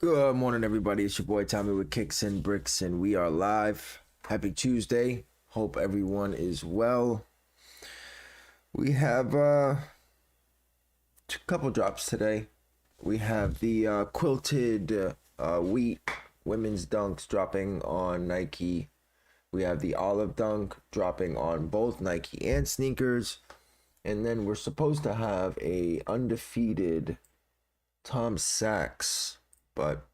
Good morning, everybody. It's your boy Tommy with Kickz and Brickz, and we are live. Happy Tuesday. Hope everyone is well. We have a couple drops today. We have the quilted wheat women's dunks dropping on Nike. We have the olive dunk dropping on both Nike and sneakers. And then we're supposed to have a undefeated Tom Sachs, but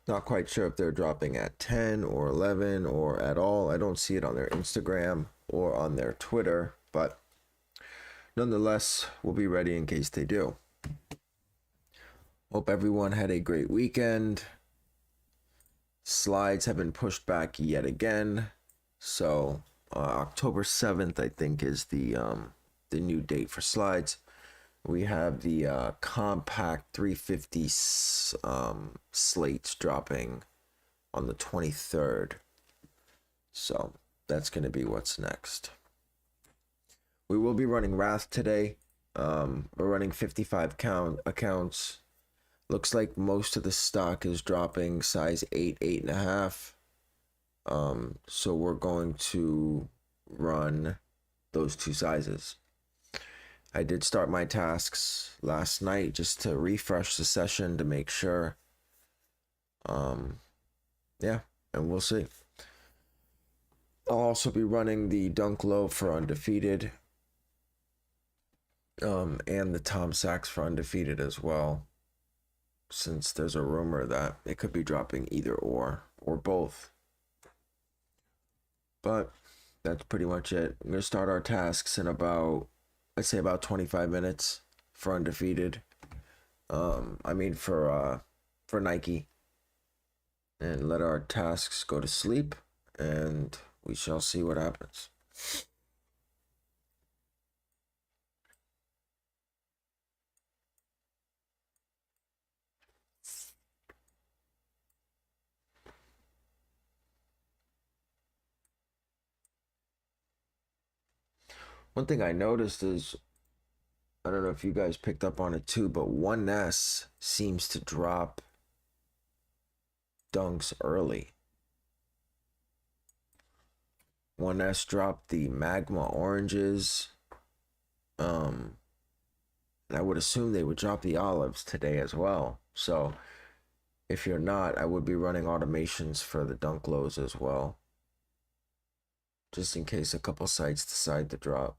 not quite sure if they're dropping at 10 or 11 or at all. I don't see it on their Instagram or on their Twitter, but nonetheless, we'll be ready in case they do. Hope everyone had a great weekend. Slides have been pushed back yet again. So October 7th, I think, is the new date for slides. We have the compact 350 slates dropping on the 23rd. So that's going to be what's next. We will be running Wrath today. We're running 55 count accounts. Looks like most of the stock is dropping size 8, 8.5. So we're going to run those two sizes. I did start my tasks last night just to refresh the session to make sure. Yeah, and we'll see. I'll also be running the Dunk Low for Undefeated. And the Tom Sachs for Undefeated as well. Since there's a rumor that it could be dropping either or both. But that's pretty much it. I'm gonna start our tasks in about, I'd say about 25 minutes for Undefeated. For Nike. And let our tasks go to sleep, and we shall see what happens. One thing I noticed is, I don't know if you guys picked up on it too, but 1S seems to drop dunks early. 1S dropped the magma oranges. And I would assume they would drop the olives today as well. So if you're not, I would be running automations for the dunk lows as well, just in case a couple sites decide to drop.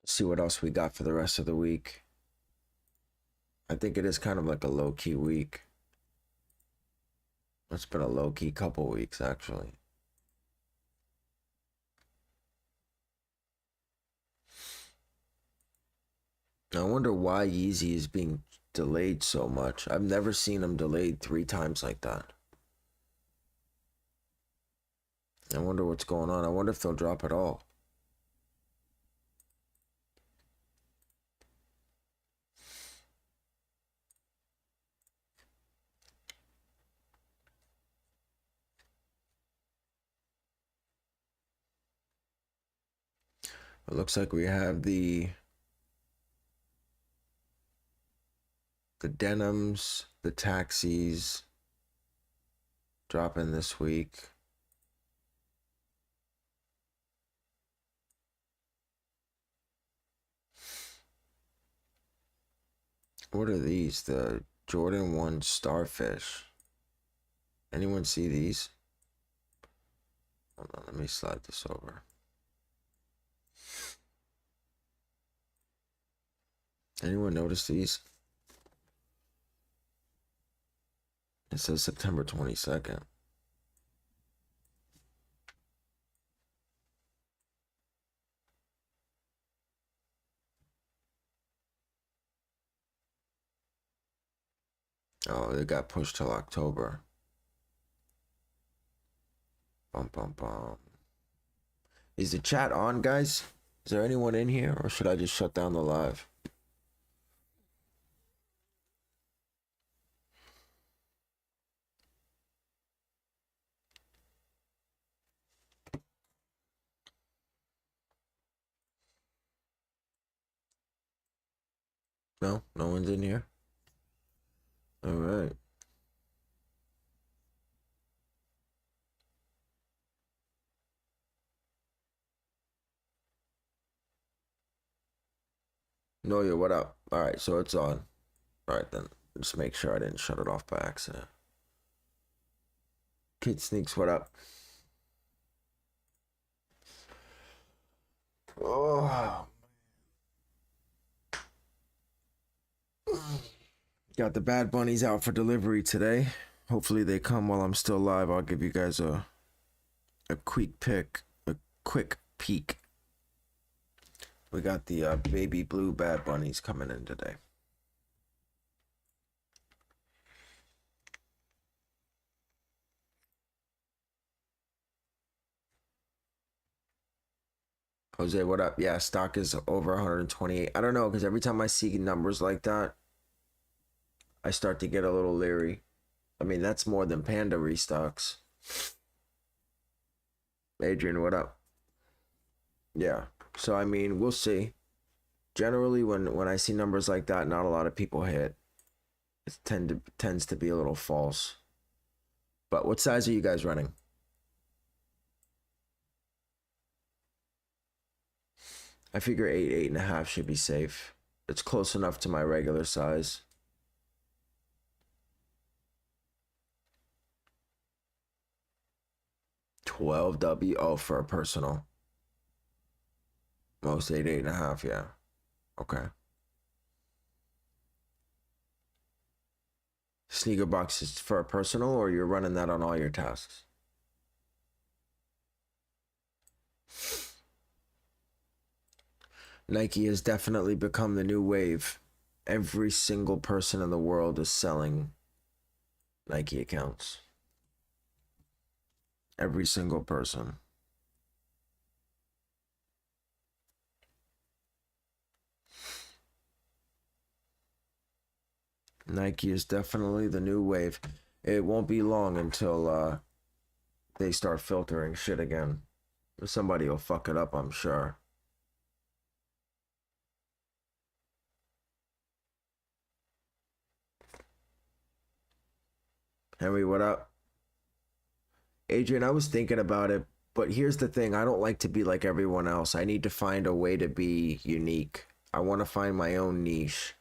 See what else we got for the rest of the week. I think it is kind of like a low-key week. It's been a low-key couple weeks, actually. I wonder why Yeezy is being delayed so much. I've never seen him delayed 3 times like that. I wonder what's going on. I wonder if they'll drop at all. It looks like we have the denims, the taxis dropping this week. What are these? The Jordan 1 Starfish. Anyone see these? Hold on, let me slide this over. Anyone notice these? It says September 22nd. Oh, it got pushed till October. Bum, bum, bum. Is the chat on, guys? Is there anyone in here, or should I just shut down the live? No? No one's in here? All right. Noya, what up? All right, so it's on. All right, then. Just make sure I didn't shut it off by accident. Kid Sneaks, what up? Oh. Got the Bad Bunnies out for delivery today. Hopefully they come while I'm still live. I'll give you guys a quick peek. We got the baby blue Bad Bunnies coming in today. Jose, what up? Yeah, stock is over 128. I don't know, because every time I see numbers like that, I start to get a little leery. I mean, that's more than Panda restocks. Adrian, what up? Yeah. So, I mean, we'll see. Generally, when I see numbers like that, not a lot of people hit. It tends to be a little false. But what size are you guys running? I figure 8.5 should be safe. It's close enough to my regular size. $12W. Oh, for a personal. Most 8.5, yeah. Okay. Sneaker box is for a personal, or you're running that on all your tasks? Nike has definitely become the new wave. Every single person in the world is selling Nike accounts. Every single person. Nike is definitely the new wave. It won't be long until they start filtering shit again. Somebody will fuck it up, I'm sure. Henry, what up? Adrian, I was thinking about it, but here's the thing. I don't like to be like everyone else. I need to find a way to be unique. I want to find my own niche.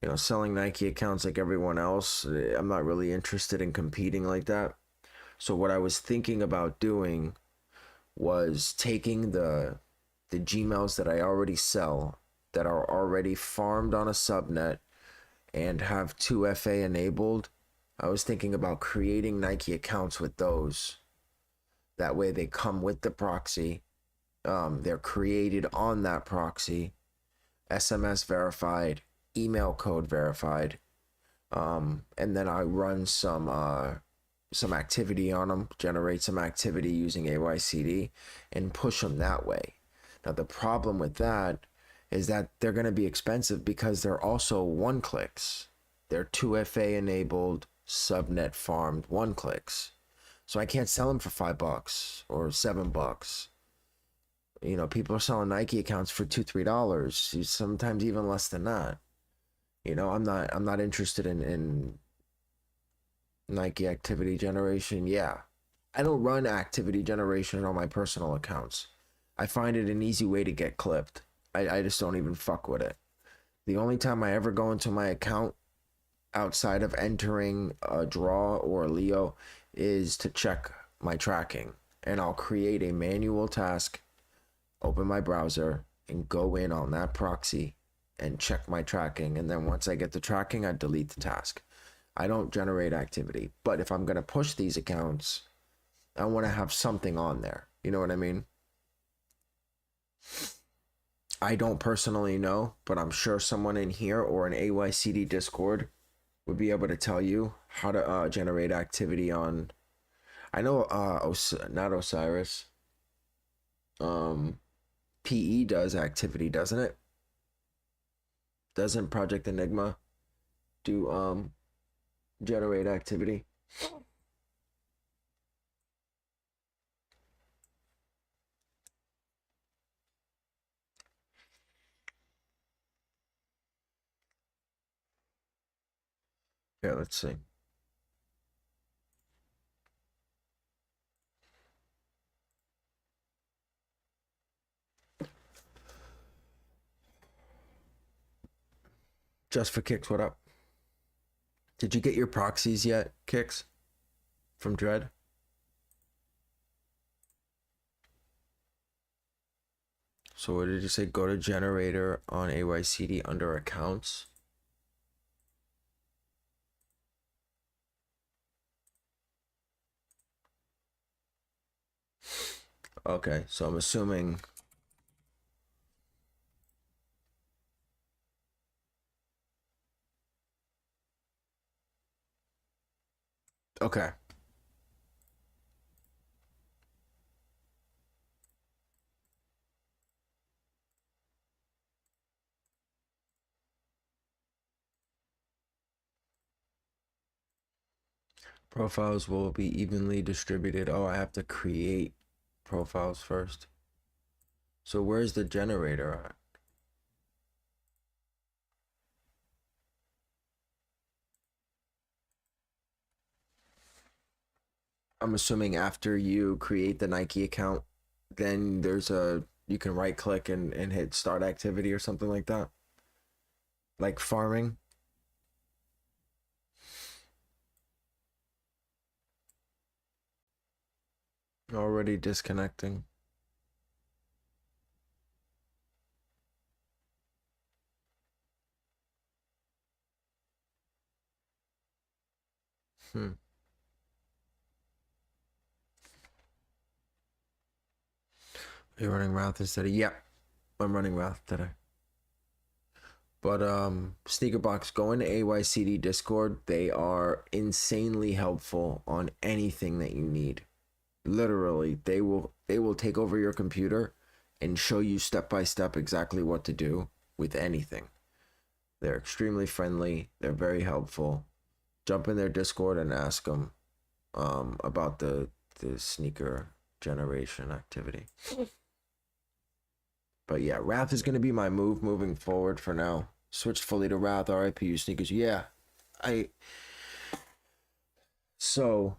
You know, selling Nike accounts like everyone else, I'm not really interested in competing like that. So what I was thinking about doing was taking the G-Mailz that I already sell, that are already farmed on a subnet and have 2FA enabled. I was thinking about creating Nike accounts with those. That way they come with the proxy. They're created on that proxy, SMS verified, email code verified, and then I run some activity on them, generate some activity using AYCD, and push them that way. Now the problem with that is that they're going to be expensive because they're also one clicks. They're 2FA enabled, subnet farmed one clicks. So I can't sell them for $5 or $7. You know, people are selling Nike accounts for $2-3, sometimes even less than that. You know, I'm not interested in Nike activity generation. Yeah, I don't run activity generation on my personal accounts. I find it an easy way to get clipped. I just don't even fuck with it. The only time I ever go into my account outside of entering a draw or a Leo is to check my tracking. and I'll create a manual task, open my browser, and go in on that proxy and check my tracking. And then once I get the tracking, I delete the task. I don't generate activity. But if I'm going to push these accounts, I want to have something on there. You know what I mean? I don't personally know, but I'm sure someone in here or an AYCD Discord would be able to tell you how to generate activity on. I know not Osiris. PE does activity, doesn't it? Doesn't Project Enigma do generate activity? Yeah, let's see. Just for Kickz, what up? Did you get your proxies yet, Kickz? From Dread? So what did you say? Go to generator on AYCD under accounts. Okay, so I'm assuming. Okay. Profiles will be evenly distributed. Oh, I have to create profiles first. So where's the generator at? I'm assuming after you create the Nike account, then you can right click and hit start activity or something like that. Like farming. Already disconnecting. Are you running Wrath instead of? Yeah, I'm running Wrath today. But Sneakerbox, go into AYCD Discord. They are insanely helpful on anything that you need. Literally, they will take over your computer and show you step by step exactly what to do with anything. They're extremely friendly. They're very helpful. Jump in their Discord and ask them about the sneaker generation activity. But yeah, Wrath is going to be my move moving forward for now. Switch fully to Wrath, RIPU sneakers. Yeah, so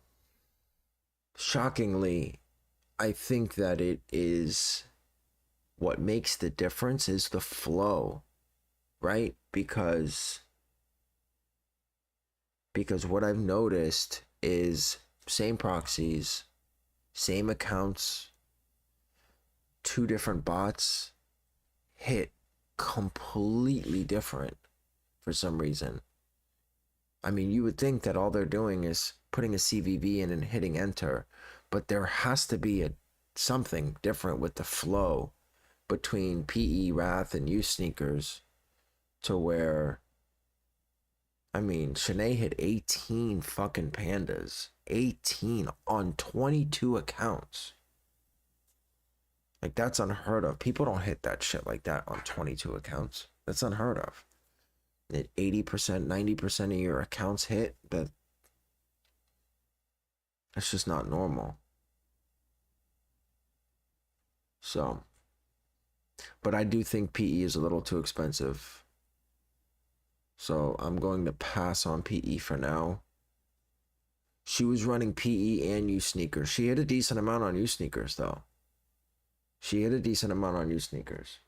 shockingly, I think that it is what makes the difference is the flow, right? Because what I've noticed is same proxies, same accounts, two different bots hit completely different for some reason. I mean, you would think that all they're doing is putting a CVV in and hitting enter, but there has to be something different with the flow between PE, Wrath, and U sneakers to where, I mean, Shanae hit 18 fucking pandas. 18 on 22 accounts. Like, that's unheard of. People don't hit that shit like that on 22 accounts. That's unheard of. 80%, 90% of your accounts hit, that's just not normal. So, but I do think PE is a little too expensive. So I'm going to pass on PE for now. She was running PE and U sneakers. She hit a decent amount on U sneakers though. She hit a decent amount on U sneakers.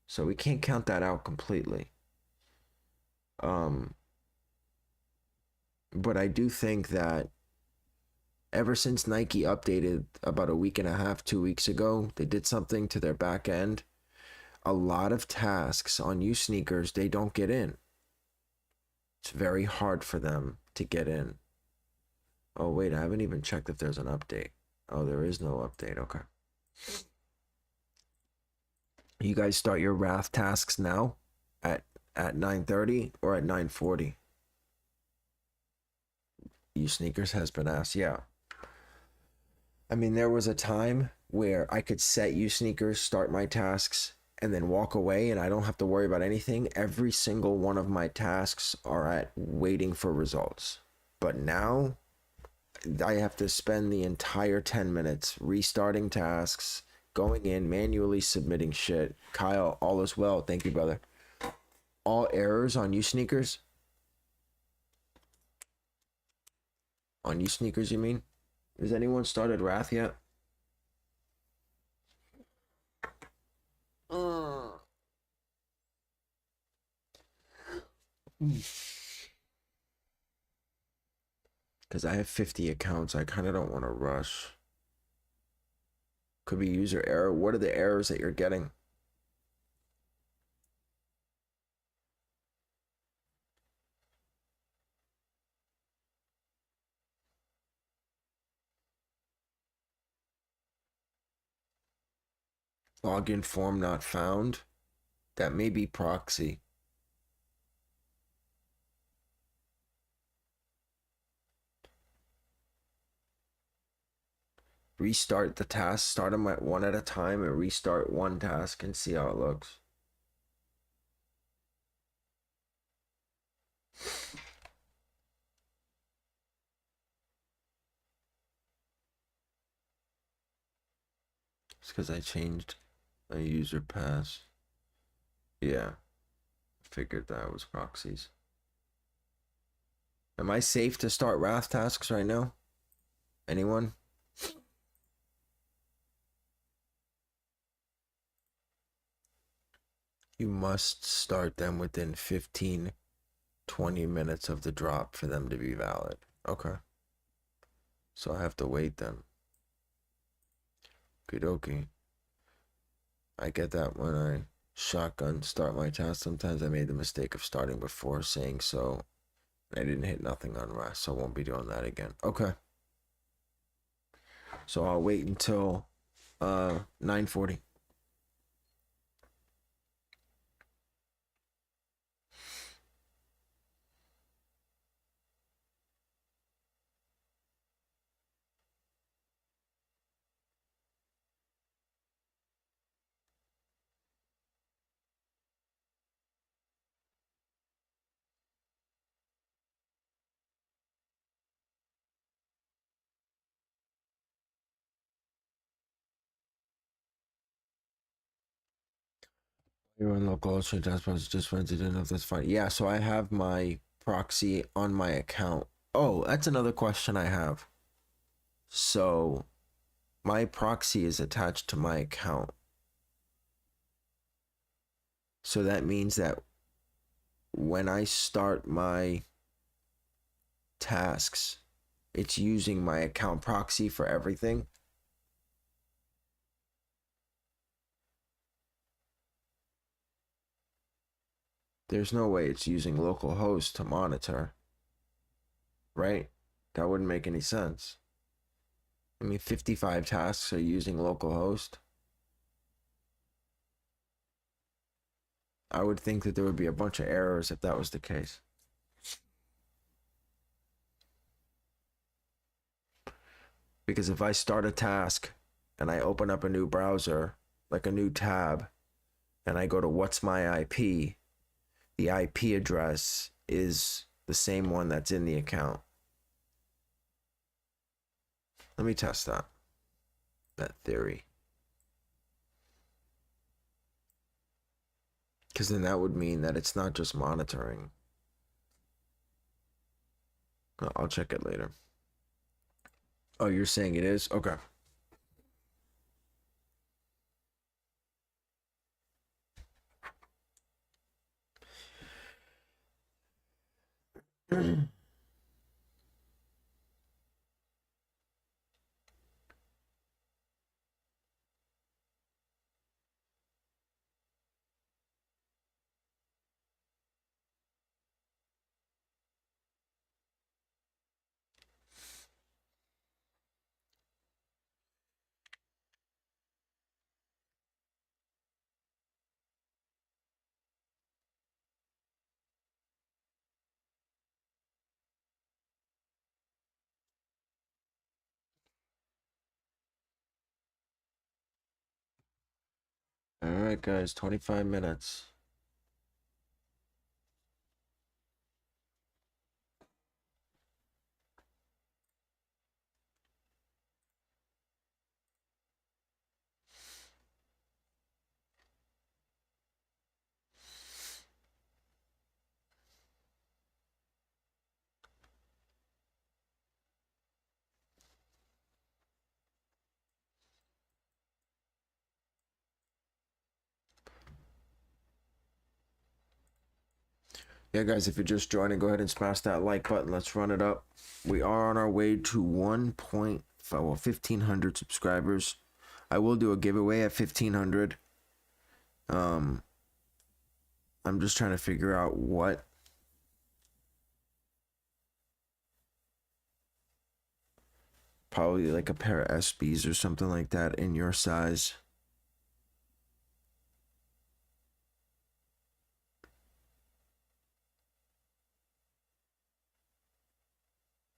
So we can't count that out completely. But I do think that Ever since Nike updated about a week and a half, 2 weeks ago, they did something to their back end. A lot of tasks on you sneakers, they don't get in. It's very hard for them to get in. Oh, wait, I haven't even checked if there's an update. Oh, there is no update. Okay. You guys start your Wrath tasks now at 9:30 or at 9:40? You sneakers has been asked. Yeah. I mean, there was a time where I could set you sneakers, start my tasks, and then walk away, and I don't have to worry about anything. Every single one of my tasks are at waiting for results. But now I have to spend the entire 10 minutes restarting tasks, going in, manually submitting shit. Kyle, all is well. Thank you, brother. All errors on you sneakers? On you sneakers, you mean? Has anyone started Wrath yet? Because I have 50 accounts. I kind of don't want to rush. Could be user error. What are the errors that you're getting? Login form not found. That may be proxy. Restart the task. Start them at one at a time and restart one task and see how it looks. It's because I changed my user pass. Yeah. Figured that was proxies. Am I safe to start Wrath tasks right now? Anyone? You must start them within 15, 20 minutes of the drop for them to be valid. Okay. So I have to wait then. Okie. I get that when I shotgun start my task. Sometimes I made the mistake of starting before saying so. I didn't hit nothing on rest, so I won't be doing that again. Okay. So I'll wait until 9:40. You're on local host task just went to do enough. That's fine. Yeah, so I have my proxy on my account. Oh, that's another question I have. So my proxy is attached to my account. So that means that when I start my tasks, it's using my account proxy for everything. There's no way it's using localhost to monitor, right? That wouldn't make any sense. I mean, 55 tasks are using localhost. I would think that there would be a bunch of errors if that was the case. Because if I start a task and I open up a new browser, like a new tab, and I go to what's my IP, the IP address is the same one that's in the account. Let me test that theory. Because then that would mean that it's not just monitoring. I'll check it later. Oh, you're saying it is? Okay. All right, guys, 25 minutes. Yeah, guys, if you're just joining, go ahead and smash that like button. Let's run it up. We are on our way to 1.1500 subscribers. I will do a giveaway at 1500. I'm just trying to figure out what. Probably like a pair of SBs or something like that in your size.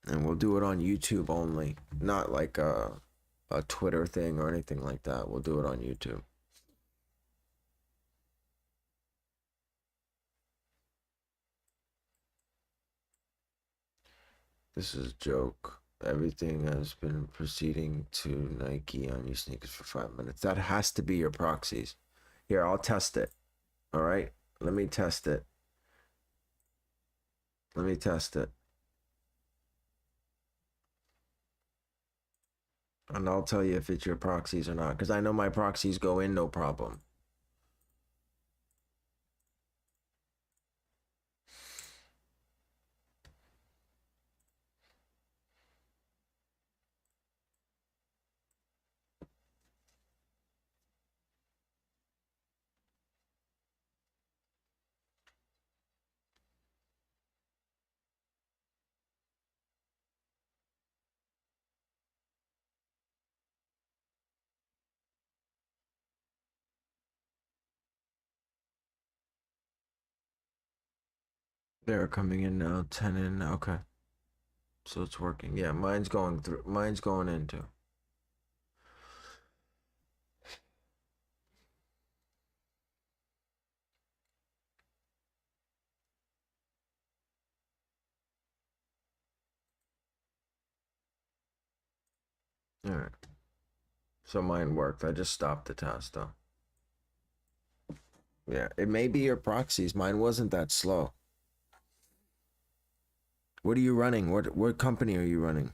And we'll do it on YouTube only, not like a Twitter thing or anything like that. We'll do it on YouTube. This is a joke. Everything has been proceeding to Nike on your sneakers for 5 minutes. That has to be your proxies. Here, I'll test it. All right, let me test it. Let me test it. And I'll tell you if it's your proxies or not, because I know my proxies go in no problem. They're coming in now, 10 in. Okay. So it's working. Yeah, mine's going through. Mine's going into. All right. So mine worked. I just stopped the test though. Yeah, it may be your proxies. Mine wasn't that slow. What are you running? What company are you running?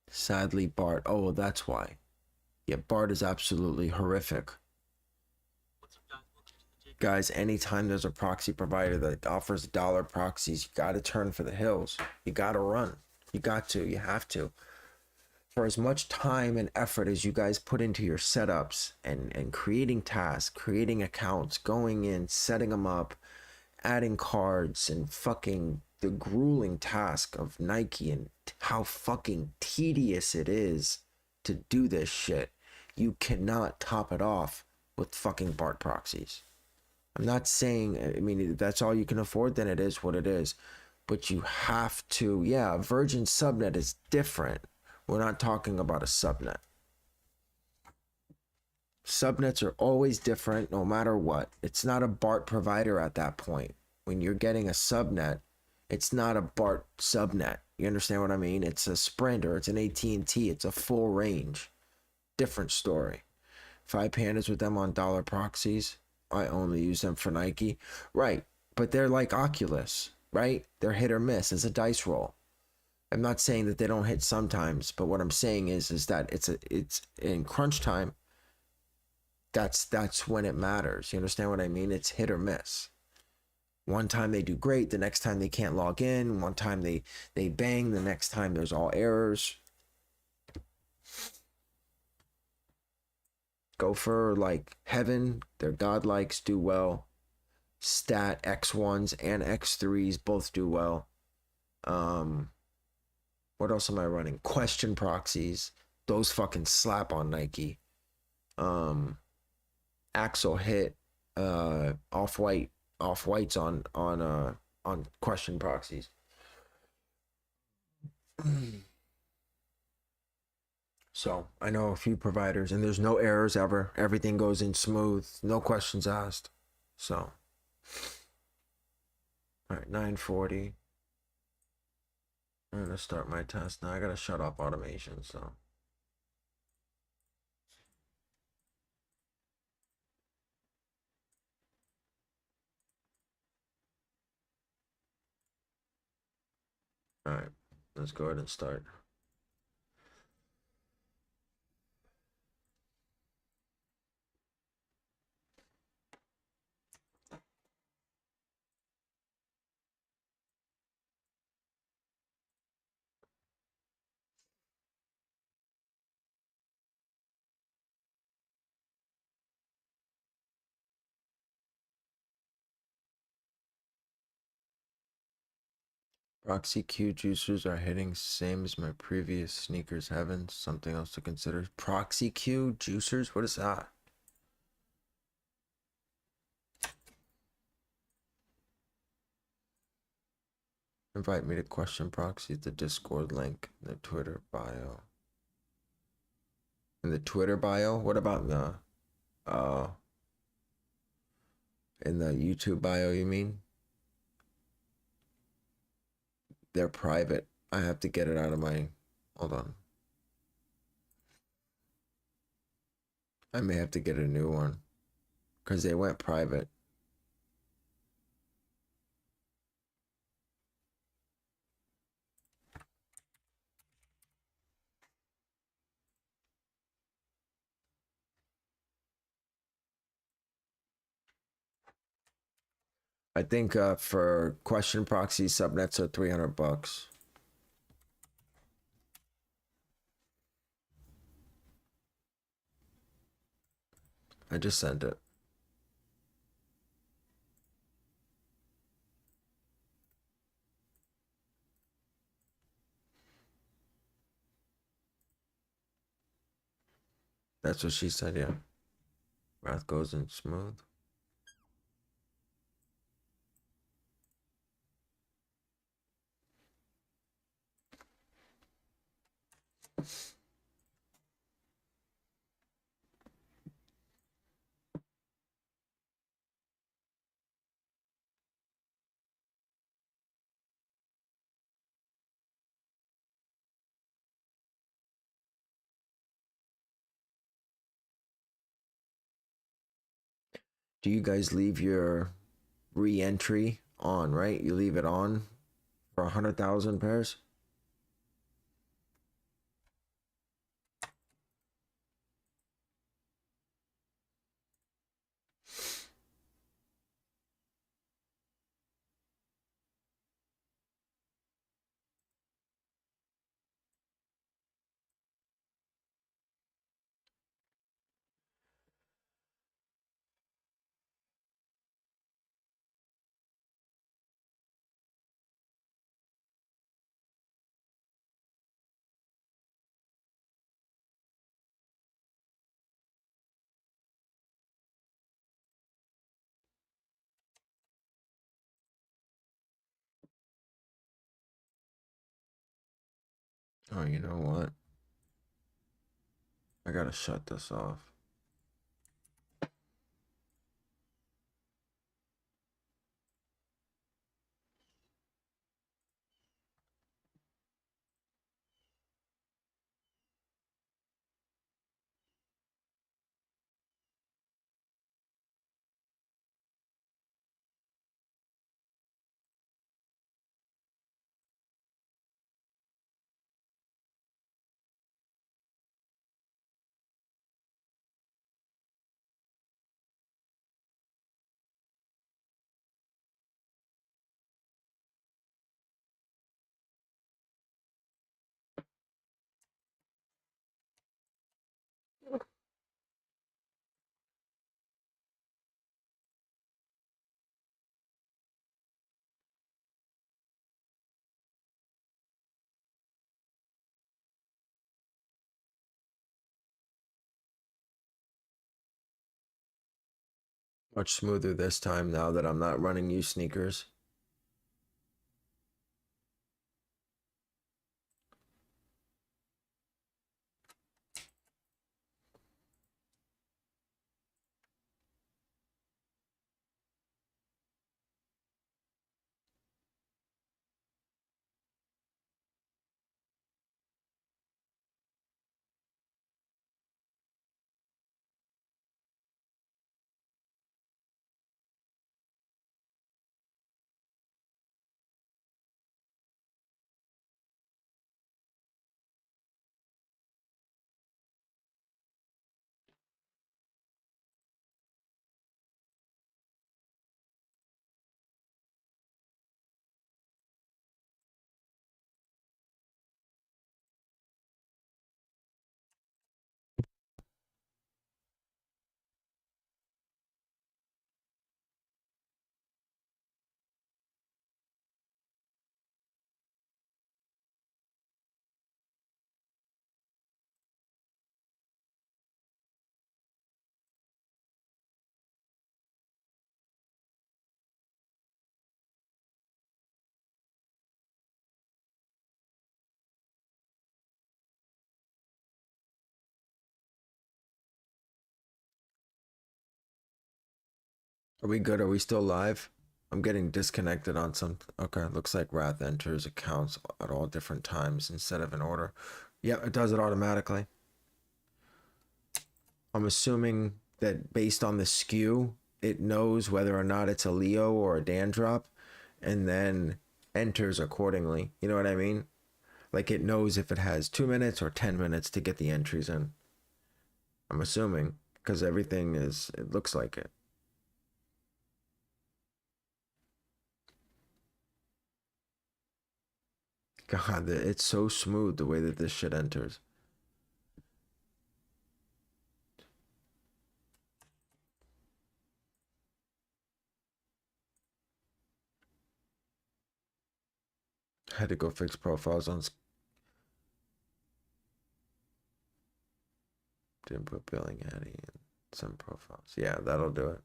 Sadly, Bart. Oh, well, that's why. Yeah, Bart is absolutely horrific. Guys, anytime there's a proxy provider that offers dollar proxies, you got to turn for the hills. You got to run. You got to. You have to. For as much time and effort as you guys put into your setups and creating tasks, creating accounts, going in, setting them up, adding cards, and fucking the grueling task of Nike and how fucking tedious it is to do this shit, you cannot top it off with fucking Bart proxies. I'm not saying, I mean, that's all you can afford, then it is what it is. But you have to, yeah, Virgin Subnet is different. We're not talking about a subnet. Subnets are always different no matter what. It's not a BART provider at that point. When you're getting a subnet, it's not a BART subnet. You understand what I mean? It's a Sprint or it's an AT&T. It's a full range. Different story. If I pandas with them on dollar proxies, I only use them for Nike. Right. But they're like Oculus, right? They're hit or miss. It's a dice roll. I'm not saying that they don't hit sometimes, but what I'm saying is that it's in crunch time. That's when it matters. You understand what I mean? It's hit or miss. One time they do great, the next time they can't log in. One time they bang, the next time there's all errors. Go for like Heaven, their godlikes do well. Stat X1s and X3s both do well. What else am I running? Question proxies. Those fucking slap on Nike. Axel hit off whites on question proxies. So I know a few providers, and there's no errors ever. Everything goes in smooth, no questions asked. So, all right, 9:40. I'm gonna start my test now. I gotta shut off automation. So, all right, let's go ahead and start. Proxy Q juicers are hitting same as my previous sneakers. Having something else to consider. Proxy Q juicers? What is that? Invite me to question proxy. The Discord link in the Twitter bio. In the Twitter bio? What about in the YouTube bio, you mean? They're private. I have to get it out of my... Hold on. I may have to get a new one. Because they went private. I think for question proxy, subnets are $300. I just sent it. That's what she said, yeah. Wrath goes in smooth. Do you guys leave your re-entry on, right? You leave it on for 100,000 pairs? Oh, you know what? I gotta shut this off. Much smoother this time now that I'm not running you sneakers. Are we good? Are we still live? I'm getting disconnected on some. Okay, looks like Wrath enters accounts at all different times instead of in order. Yeah, it does it automatically. I'm assuming that based on the skew, it knows whether or not it's a Leo or a Dan drop, and then enters accordingly. You know what I mean? Like it knows if it has 2 minutes or 10 minutes to get the entries in. I'm assuming because everything is. It looks like it. God, it's so smooth the way that this shit enters. I had to go fix profiles on. Didn't put billing Addy in some profiles. Yeah, that'll do it.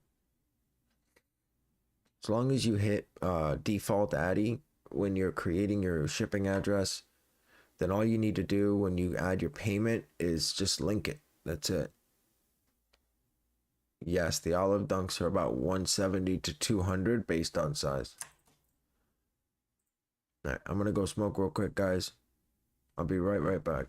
As long as you hit default Addy when you're creating your shipping address, then all you need to do when you add your payment is just link it. That's it. Yes, the olive dunks are about 170 to 200 based on size. All right, I'm gonna go smoke real quick, guys. I'll be right back.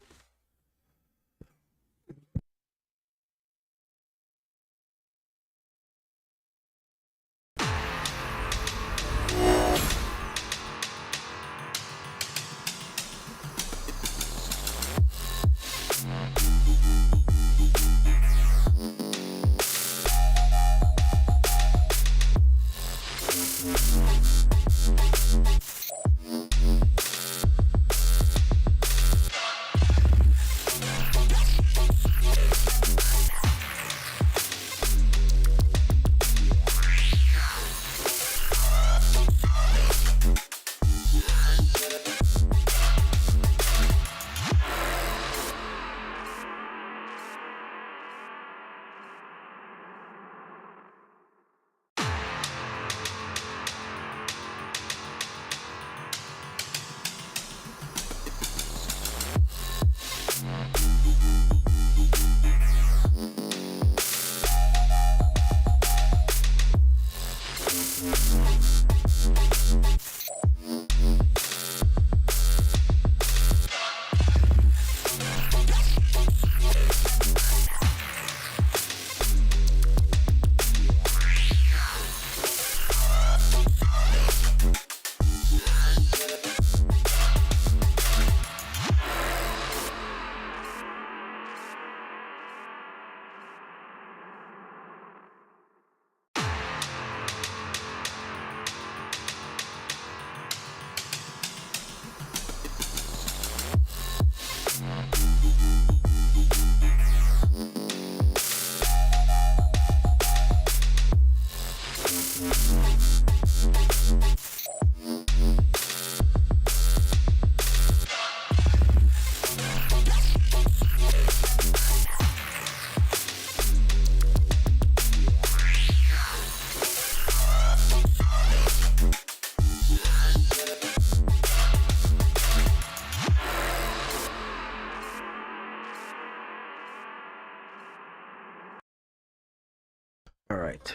All right.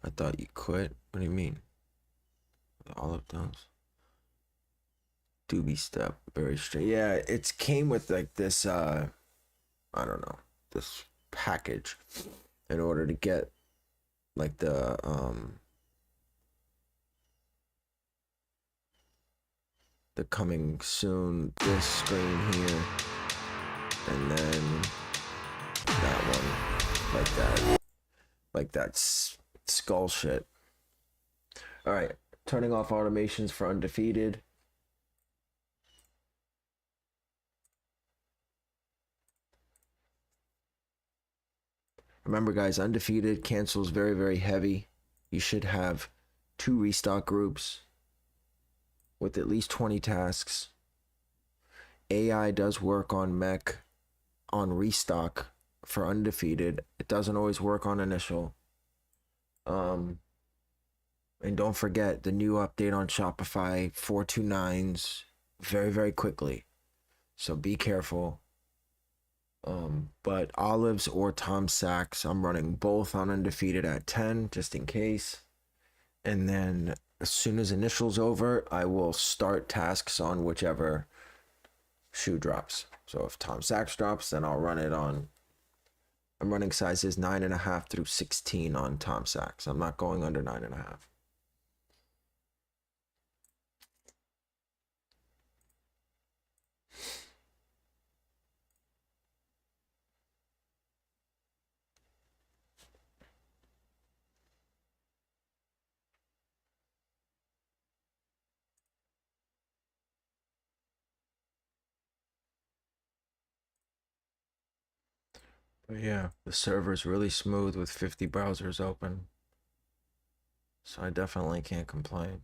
I thought you quit. What do you mean? All of those. Doobie step, very straight. Yeah, it came with like this I don't know, this package in order to get like the coming soon this screen here, and then that one, like that skull shit. All right, turning off automations for Undefeated. Remember, guys, Undefeated cancels very, very heavy. You should have 2 restock groups with at least 20 tasks. AI does work on Mek on restock for Undefeated. It doesn't always work on initial. And don't forget the new update on Shopify 429s very, very quickly. So be careful. But Olives or Tom Sachs, I'm running both on Undefeated at 10 just in case. And then as soon as initial's over, I will start tasks on whichever shoe drops. So if Tom Sachs drops, then I'll run it on. I'm running sizes 9.5 through 16 on Tom Sachs. I'm not going under 9.5. But yeah, the server's really smooth with 50 browsers open. So I definitely can't complain.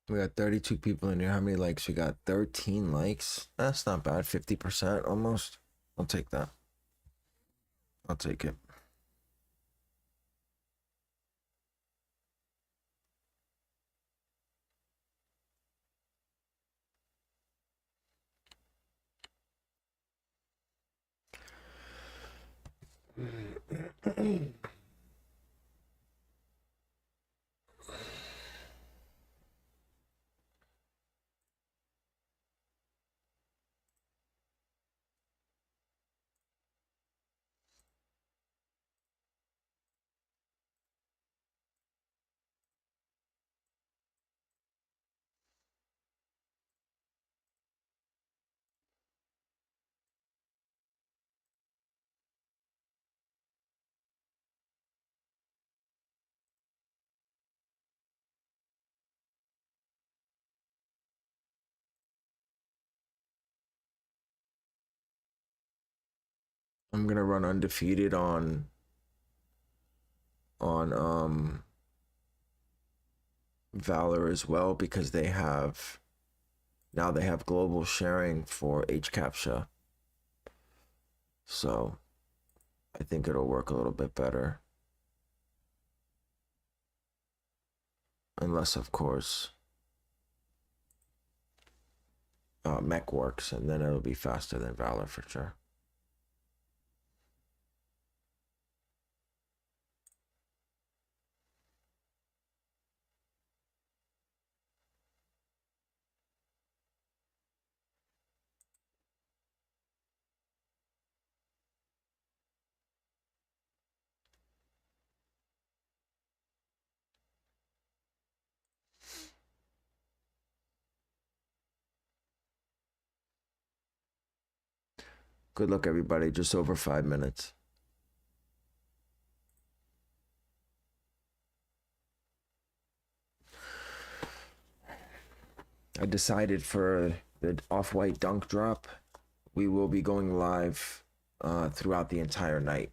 We got 32 people in here. How many likes? We got 13 likes. That's not bad. 50% almost. I'll take that. I'll take it. I'm gonna run Undefeated on Valor as well because they have global sharing for HCAPTCHA. So I think it'll work a little bit better. Unless of course Mek works, and then it'll be faster than Valor for sure. Good luck, everybody. Just over 5 minutes. I decided for the off-white dunk drop, we will be going live throughout the entire night.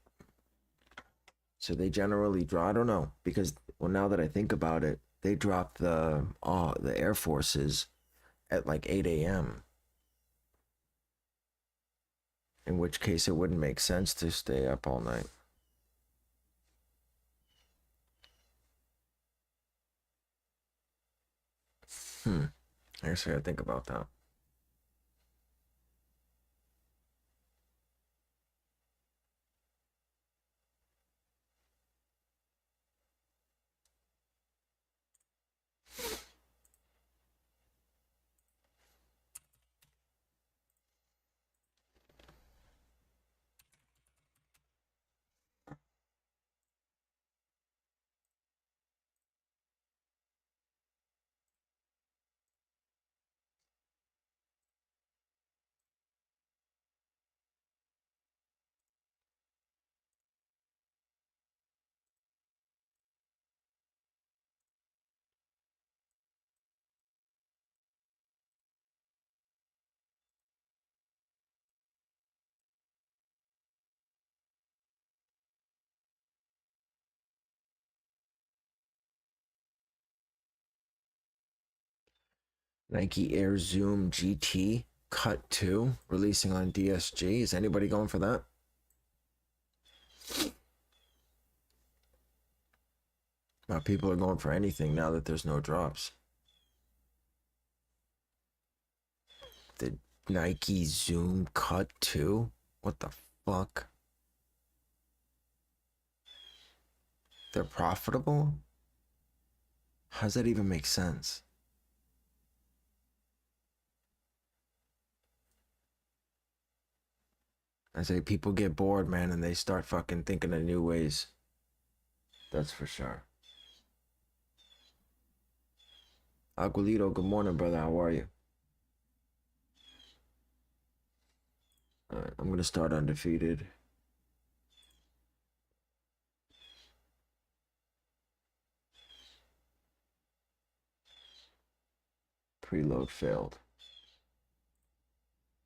So they generally draw, I don't know, because, well, now that I think about it, they drop the Air Forces at like 8 a.m. In which case it wouldn't make sense to stay up all night. I guess I gotta think about that. Nike Air Zoom GT Cut 2 releasing on DSG. Is anybody going for that? People are going for anything now that there's no drops. The Nike Zoom Cut 2? What the fuck? They're profitable? How does that even make sense? I say people get bored, man, and they start fucking thinking of new ways. That's for sure. Aguilito, good morning, brother. How are you? Alright, I'm gonna start Undefeated. Preload failed.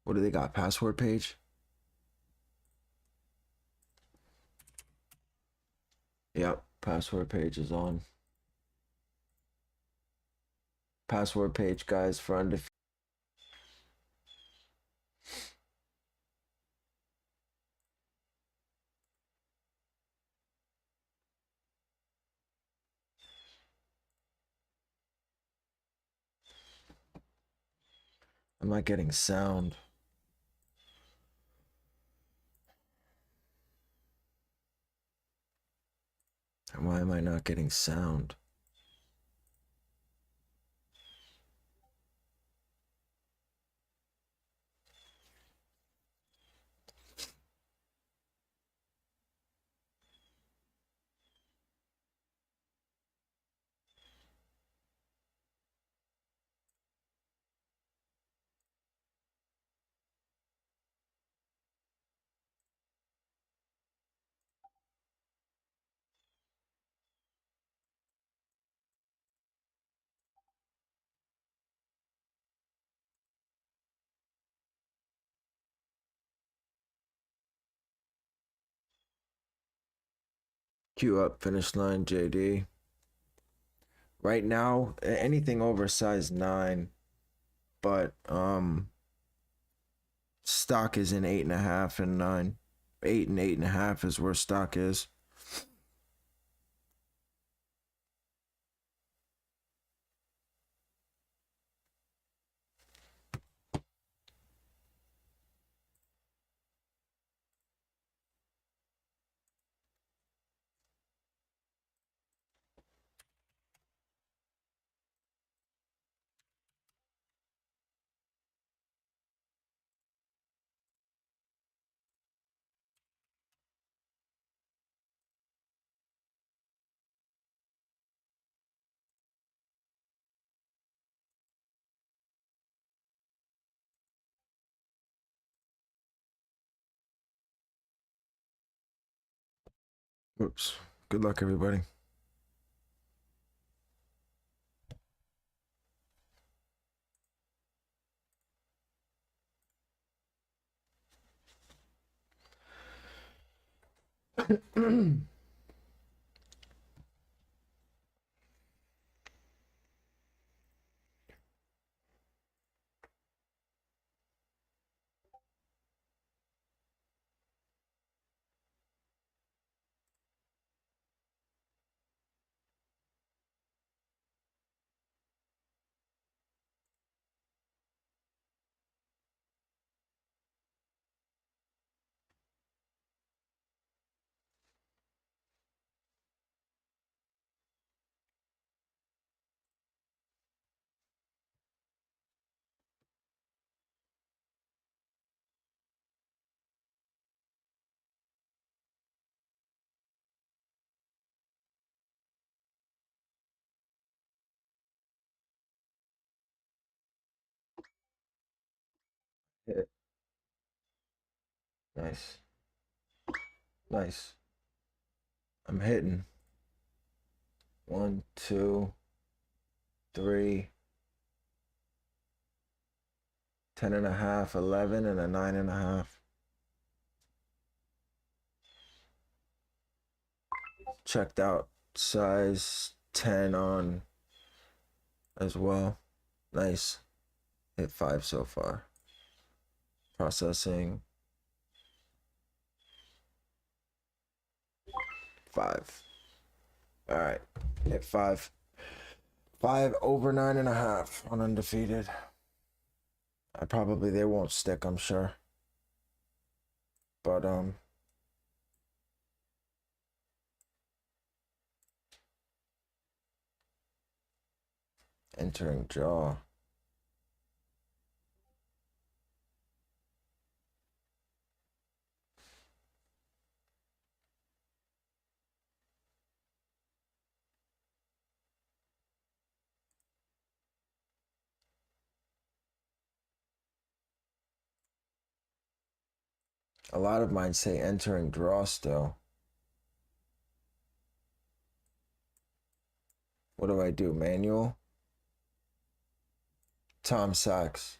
What do they got? Password page? Yep, password page is on. Password page, guys, for Undefeated. I'm not getting sound. Why am I not getting sound? Queue up, finish line, JD. Right now, anything over size 9, but stock is in 8.5 and 9. 8 and 8.5 is where stock is. Oops. Good luck, everybody. Hit. Nice. Nice. I'm hitting. 1, 2, 3, 10.5, 11, and a 9.5. Checked out size 10 on as well. Nice. Hit 5 so far. Processing. 5. All right. Hit 5. 5 over 9.5 on Undefeated. They won't stick, I'm sure. But entering jaw. A lot of mine say entering draw still. What do I do? Manual? Tom Sachs.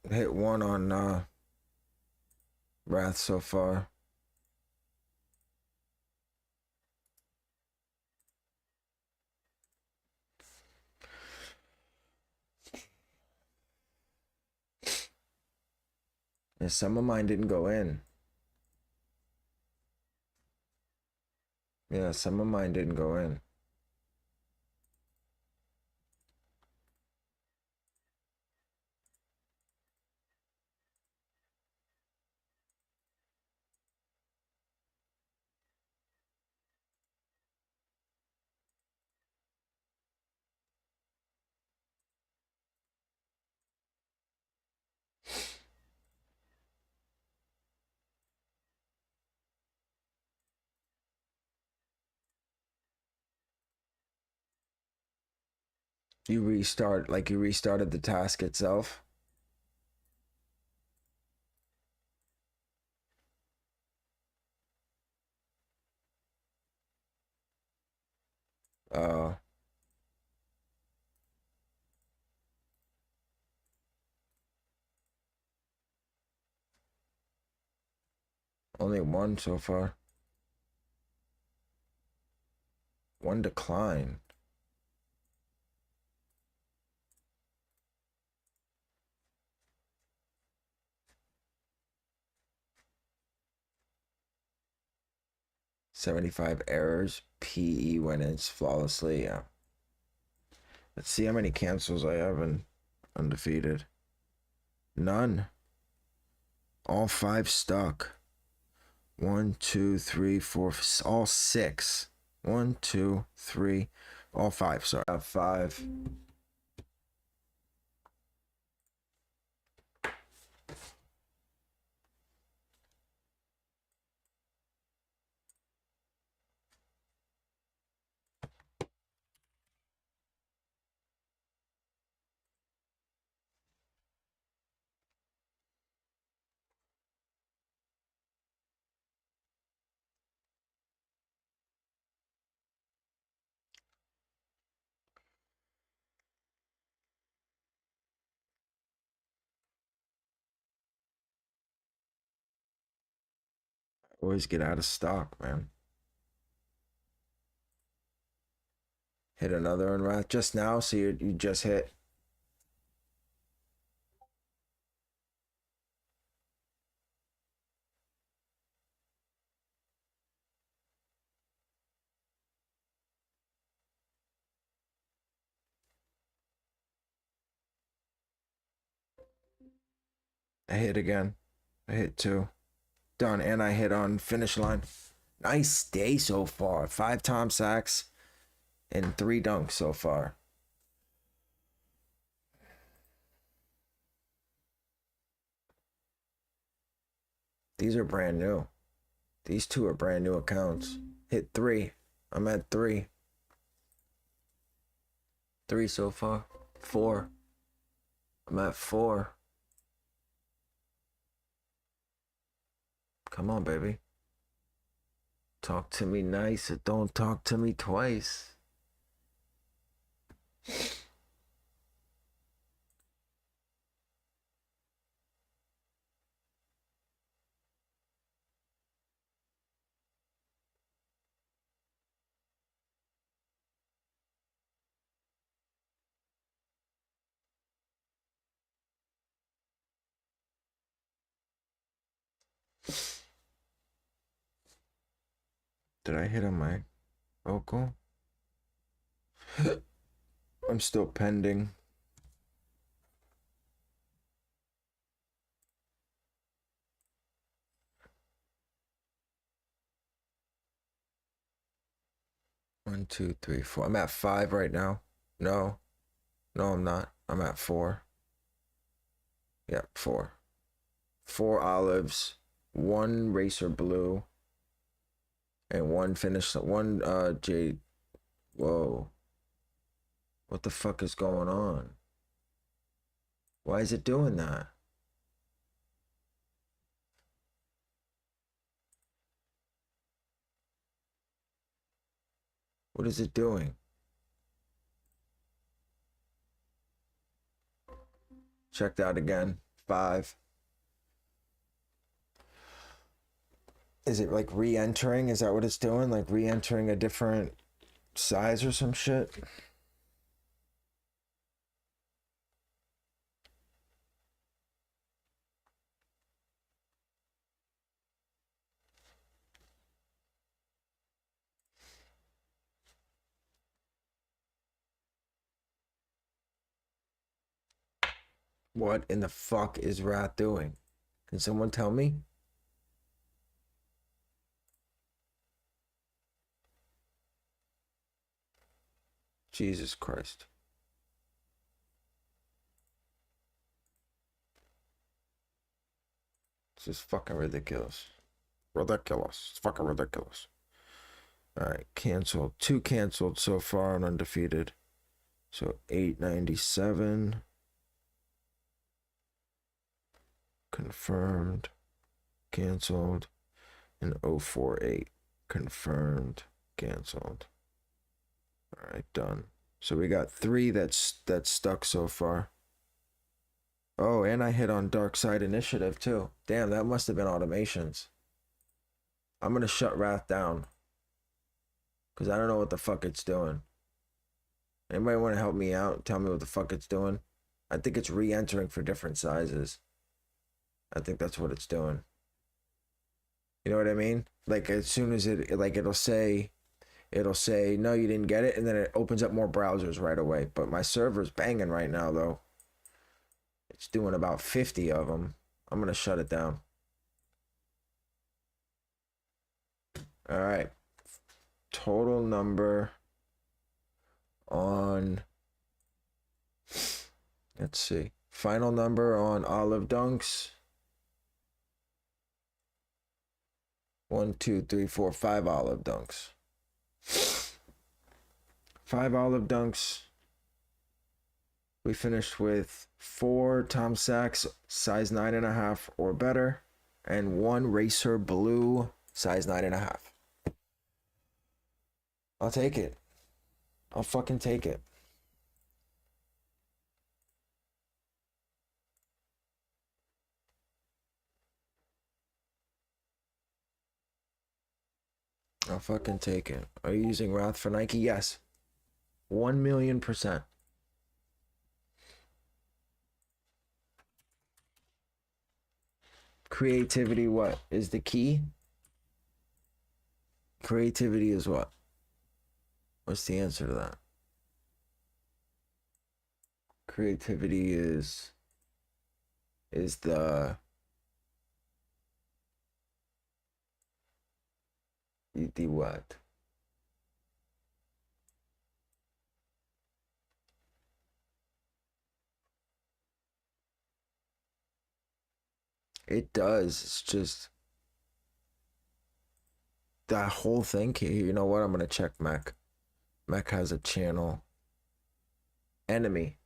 Hit 1 on Wrath so far. Yeah, some of mine didn't go in. Yeah, some of mine didn't go in. You restarted the task itself. Uh, Only 1 so far. 1 decline. $75 errors. PE went in flawlessly. Yeah. Let's see how many cancels I have in Undefeated. None. All 5 stuck. 1, 2, 3, 4, all 6. 1, 2, 3, all 5. Sorry, I have 5. Always get out of stock, man. Hit another unwrap just now, so you just hit. I hit again. I hit 2. Done, and I hit on finish line. Nice day so far. 5 Tom Sachs and 3 dunks so far. These are brand new. These 2 are brand new accounts. Hit 3. I'm at 3. 3 so far. 4. I'm at 4. Come on, baby. Talk to me nice or don't talk to me twice. Did I hit on my vocal? I'm still pending. One, 2, 3, 4. I'm at 5 right now. No, I'm not. I'm at 4. Yep, 4. 4 olives, 1 racer blue, and 1 finish. 1 jade. Whoa. What the fuck is going on? Why is it doing that? What is it doing? Check that again. 5. Is it like re-entering? Is that what it's doing? Like re-entering a different size or some shit? What in the fuck is Rat doing? Can someone tell me? Jesus Christ. This is fucking ridiculous. Ridiculous. It's fucking ridiculous. Alright, canceled. 2 canceled so far on Undefeated. So 897. Confirmed. Canceled. And 048. Confirmed. Canceled. Alright, done. So we got 3 that's stuck so far. Oh, and I hit on Dark Side Initiative too. Damn, that must have been automations. I'm gonna shut Wrath down, because I don't know what the fuck it's doing. Anybody want to help me out? Tell me what the fuck it's doing? I think it's re-entering for different sizes. I think that's what it's doing. You know what I mean? Like as soon as it'll say, no, you didn't get it, and then it opens up more browsers right away. But my server's banging right now, though. It's doing about 50 of them. I'm gonna shut it down. All right. Total number on, let's see. Final number on Olive Dunks. 1, 2, 3, 4, 5 Olive Dunks. 5 Olive Dunks. We finished with 4 Tom Sachs size 9.5 or better, and 1 Racer Blue size 9.5. I'll take it. I'll fucking take it. I'll fucking take it. Are you using Wrath for Nike? Yes. 1,000,000%. Creativity, what is the key? Creativity is what? What's the answer to that? Creativity is the what? It does. It's just that whole thing. You know what? I'm gonna check Mek. Mek has a channel. Enemy.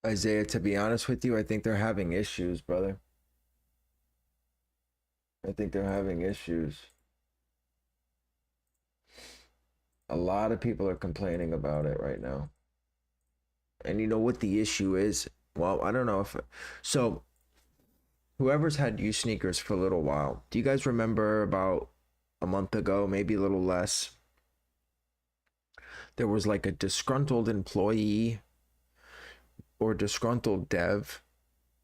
Isaiah, to be honest with you, I think they're having issues, brother. I think they're having issues. A lot of people are complaining about it right now. And you know what the issue is? Well, I don't know if so. Whoever's had used sneakers for a little while, do you guys remember about a month ago, maybe a little less? There was like a disgruntled employee or disgruntled dev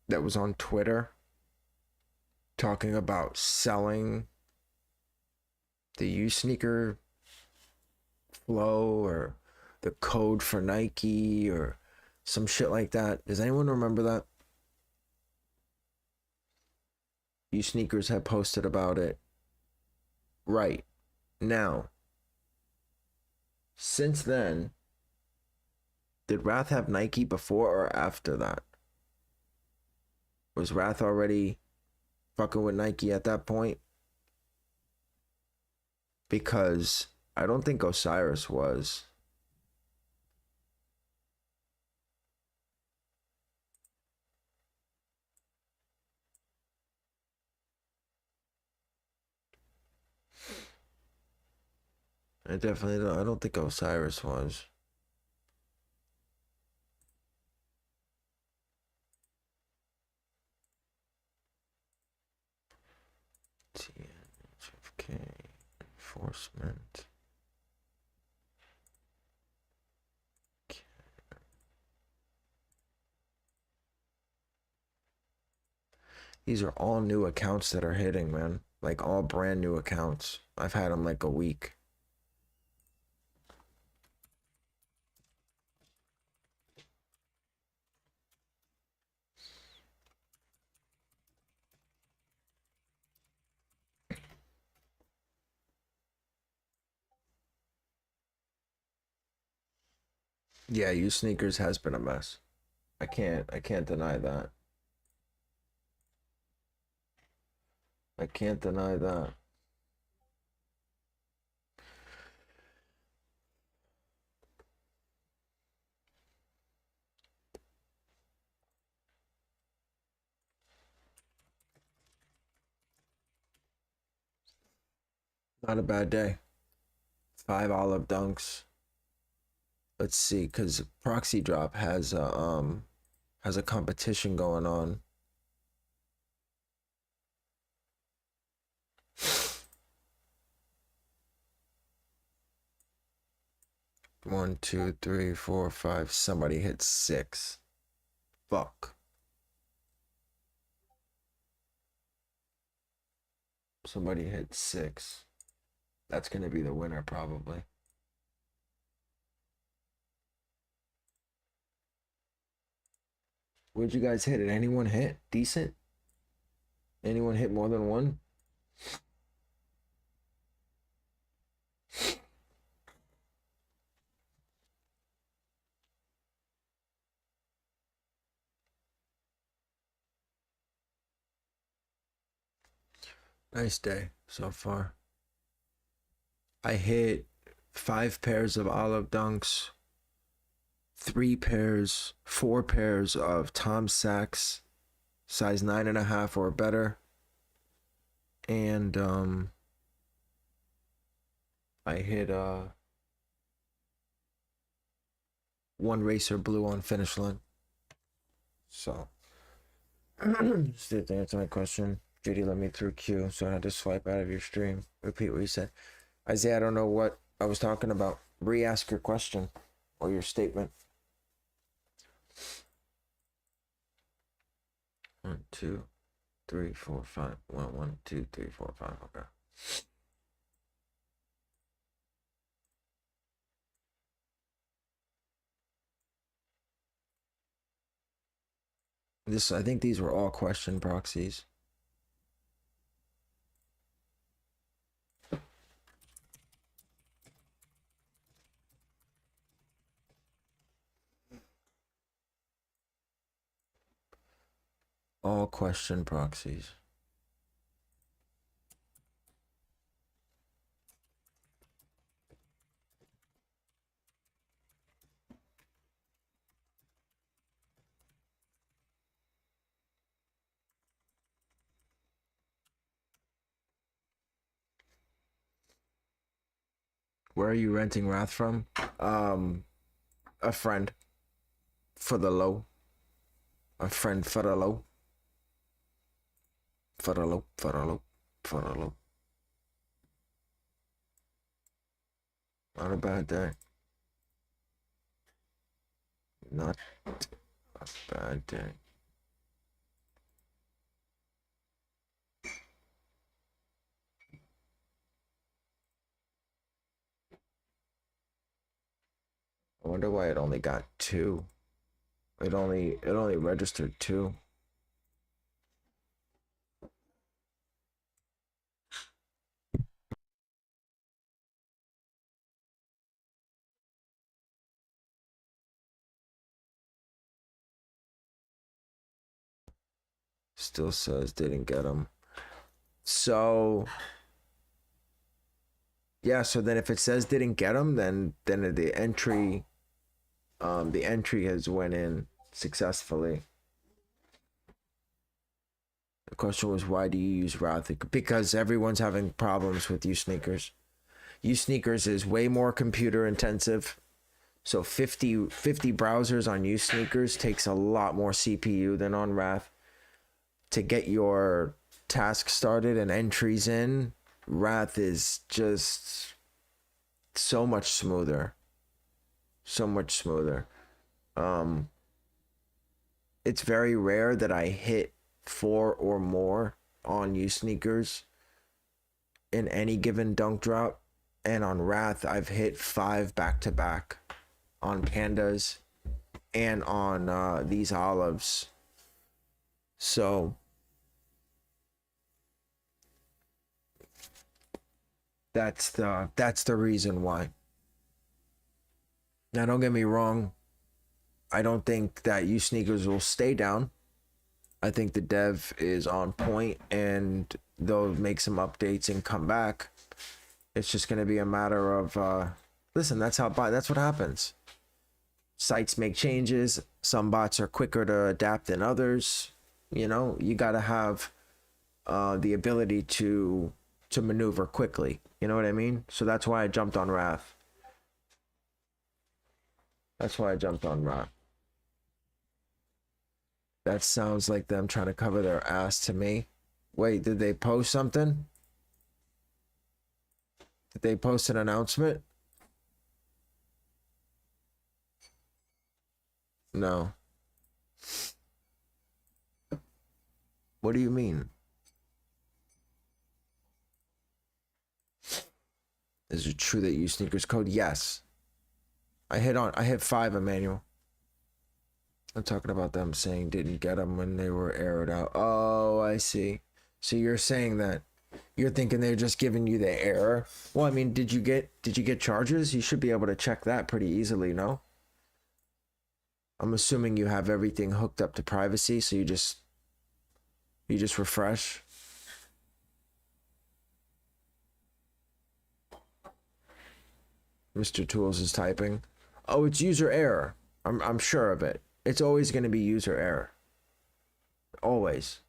that was on Twitter talking about selling the used sneaker flow or the code for Nike or some shit like that. Does anyone remember that? You sneakers had posted about it. Right. Now, since then, did Wrath have Nike before or after that? Was Wrath already fucking with Nike at that point? Because I don't think Osiris was. I definitely don't. I don't think Osiris was. TNHFK enforcement. These are all new accounts that are hitting, man. Like all brand new accounts. I've had them like a week. Yeah, used sneakers has been a mess. I can't deny that. I can't deny that. Not a bad day. 5 olive dunks. Let's see, because Proxy Drop has a competition going on. One, two, three, four, five. Somebody hit 6. Fuck. Somebody hit 6. That's gonna be the winner probably. Where'd you guys hit? Did anyone hit decent? Anyone hit more than one? Nice day so far. I hit 5 pairs of Olive Dunks, 4 pairs of Tom Sachs, size 9.5 or better, and I hit 1 Racer Blue on Finish Line. So, just to answer my question, JD let me through Q, so I had to swipe out of your stream. Repeat what you said. Isaiah, I don't know what I was talking about. Re-ask your question or your statement. 1, 2, 3, 4, 5. 1, 2, 3, 4, 5. Okay. I think these were all question proxies. All question proxies. Where are you renting Wrath from? A friend. For the low. A friend for the low. For the low. For the low. For the low. Not a bad day. Not a bad day. I wonder why it only got 2. It only registered 2. Still says didn't get them. So yeah, so then if it says didn't get them, then the entry has went in successfully. The question was, why do you use Wrath? Because everyone's having problems with USneakers. USneakers is way more computer intensive. So 50 browsers on USneakers takes a lot more CPU than on Wrath. To get your task started and entries in, Wrath is just so much smoother. So much smoother. It's very rare that I hit 4 or more on USneakers in any given dunk drop, and on Wrath I've hit 5 back-to-back on Pandas and on these olives. So that's the reason why. Now don't get me wrong, I don't think that USneakers will stay down. I think the dev is on point and they'll make some updates and come back. It's just going to be a matter of listen, that's what happens. Sites make changes. Some bots are quicker to adapt than others. You know, you got to have the ability to maneuver quickly. You know what I mean? So that's why I jumped on Wrath. That sounds like them trying to cover their ass to me. Wait, did they post something? Did they post an announcement? No. What do you mean? Is it true that USneakers code? Yes. I hit 5, Emmanuel. I'm talking about them saying didn't get them when they were aired out. Oh, I see. So you're saying that you're thinking they're just giving you the error. Well, I mean, did you get charges? You should be able to check that pretty easily, no? I'm assuming you have everything hooked up to privacy, so you just refresh. Mr. Tools is typing. Oh, it's user error. I'm sure of it. It's always going to be user error. Always.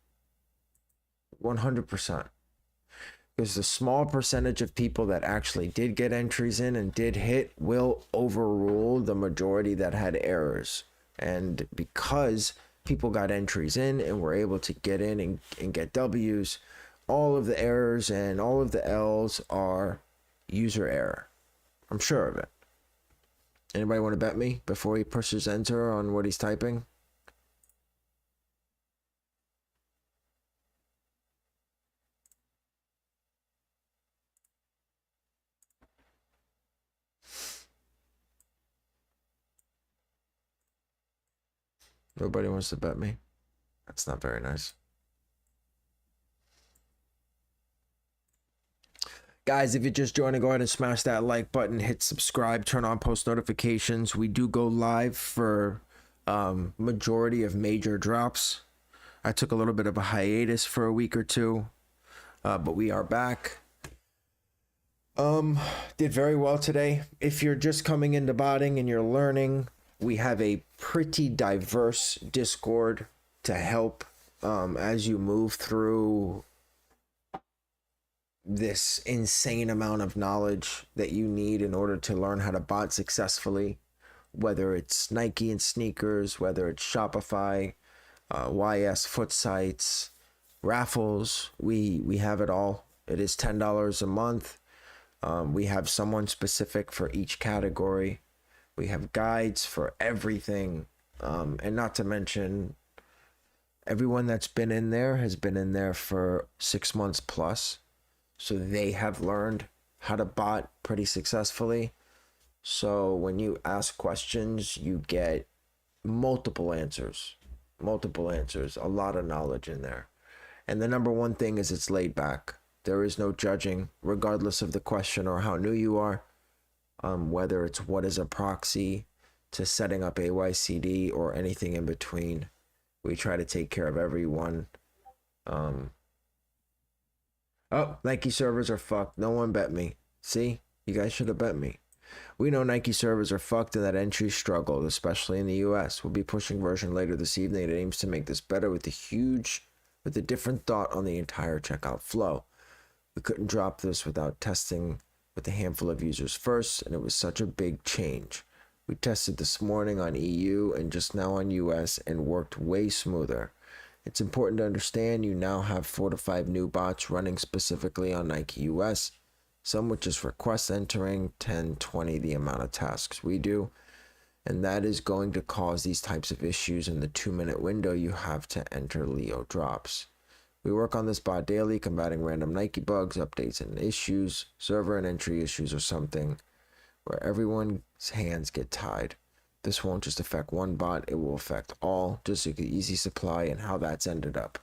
100%. Because the small percentage of people that actually did get entries in and did hit will overrule the majority that had errors. And because people got entries in and were able to get in and get W's, all of the errors and all of the L's are user error. I'm sure of it. Anybody want to bet me before he pushes enter on what he's typing? Nobody wants to bet me. That's not very nice. Guys, if you're just joining, go ahead and smash that like button, hit subscribe, turn on post notifications. We do go live for majority of major drops. I took a little bit of a hiatus for a week or two, but we are back. Did very well today. If you're just coming into botting and you're learning, we have a pretty diverse Discord to help as you move through this insane amount of knowledge that you need in order to learn how to bot successfully, whether it's Nike and sneakers, whether it's Shopify, YS Footsites, raffles. We have it all. It is $10 a month. We have someone specific for each category. We have guides for everything. And not to mention, everyone that's been in there has been in there for 6 months plus. So they have learned how to bot pretty successfully. So when you ask questions, you get multiple answers, a lot of knowledge in there. And the number one thing is it's laid back. There is no judging, regardless of the question or how new you are, whether it's what is a proxy to setting up AYCD or anything in between. We try to take care of everyone. Oh, Nike servers are fucked. No one bet me. See? You guys should have bet me. We know Nike servers are fucked and that entries struggled, especially in the US. We'll be pushing version later this evening. It aims to make this better with a different thought on the entire checkout flow. We couldn't drop this without testing with a handful of users first, and it was such a big change. We tested this morning on EU and just now on US and worked way smoother. It's important to understand you now have 4 to 5 new bots running specifically on Nike US, some with just request entering 10, 20 the amount of tasks we do, and that is going to cause these types of issues in the 2-minute window you have to enter Leo drops. We work on this bot daily, combating random Nike bugs, updates, and issues, server and entry issues or something where everyone's hands get tied. This won't just affect one bot, it will affect all, just like the easy supply and how that's ended up.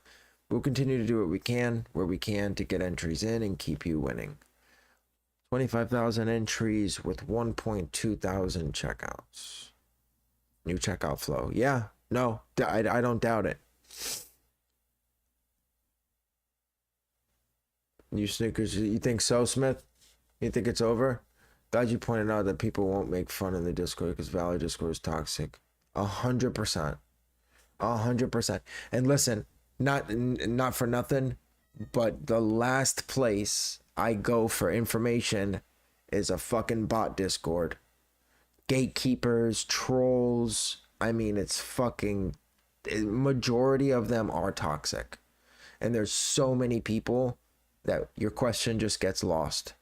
We'll continue to do what we can, where we can, to get entries in and keep you winning. 25,000 entries with 1.2 thousand checkouts. New checkout flow. Yeah, no, I don't doubt it. New sneakers, you think so, Smith? You think it's over? Glad you pointed out that people won't make fun in the Discord because Valley Discord is toxic. 100%. 100%. And listen, not for nothing, but the last place I go for information is a fucking bot Discord. Gatekeepers, trolls. I mean, it's fucking... Majority of them are toxic. And there's so many people that your question just gets lost.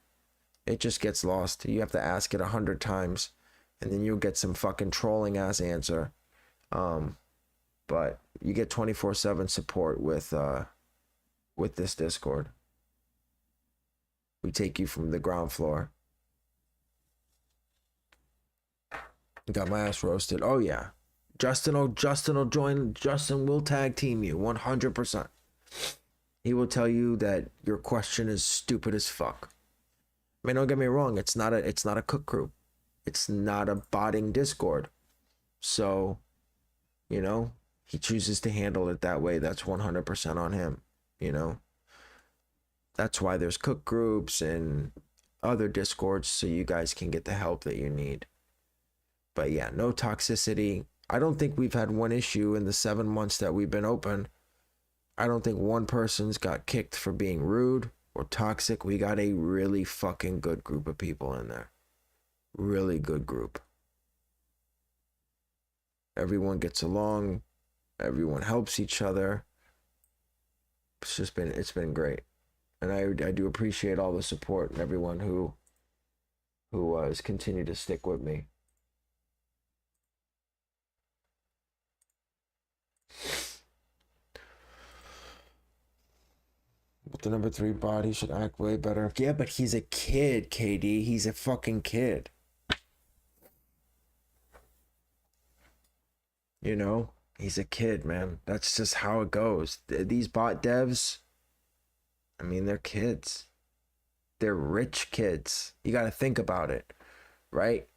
It just gets lost. You have to ask it 100 times, and then you'll get some fucking trolling ass answer. But you get 24/7 support with this Discord. We take you from the ground floor. Got my ass roasted. Oh yeah, Justin will join. Justin will tag team you 100%. He will tell you that your question is stupid as fuck. I mean, don't get me wrong, it's not a cook group. It's not a botting Discord. So, you know, he chooses to handle it that way. That's 100% on him, you know. That's why there's cook groups and other discords so you guys can get the help that you need. But yeah, no toxicity. I don't think we've had one issue in the 7 months that we've been open. I don't think one person's got kicked for being rude or toxic. We got a really fucking good group of people in there. Really good group. Everyone gets along. Everyone helps each other. It's been great. And I do appreciate all the support and everyone who has continued to stick with me. With the number 3 bot, he should act way better. Yeah, but he's a kid, KD. He's a fucking kid. You know? He's a kid, man. That's just how it goes. These bot devs, I mean, they're kids. They're rich kids. You got to think about it, right?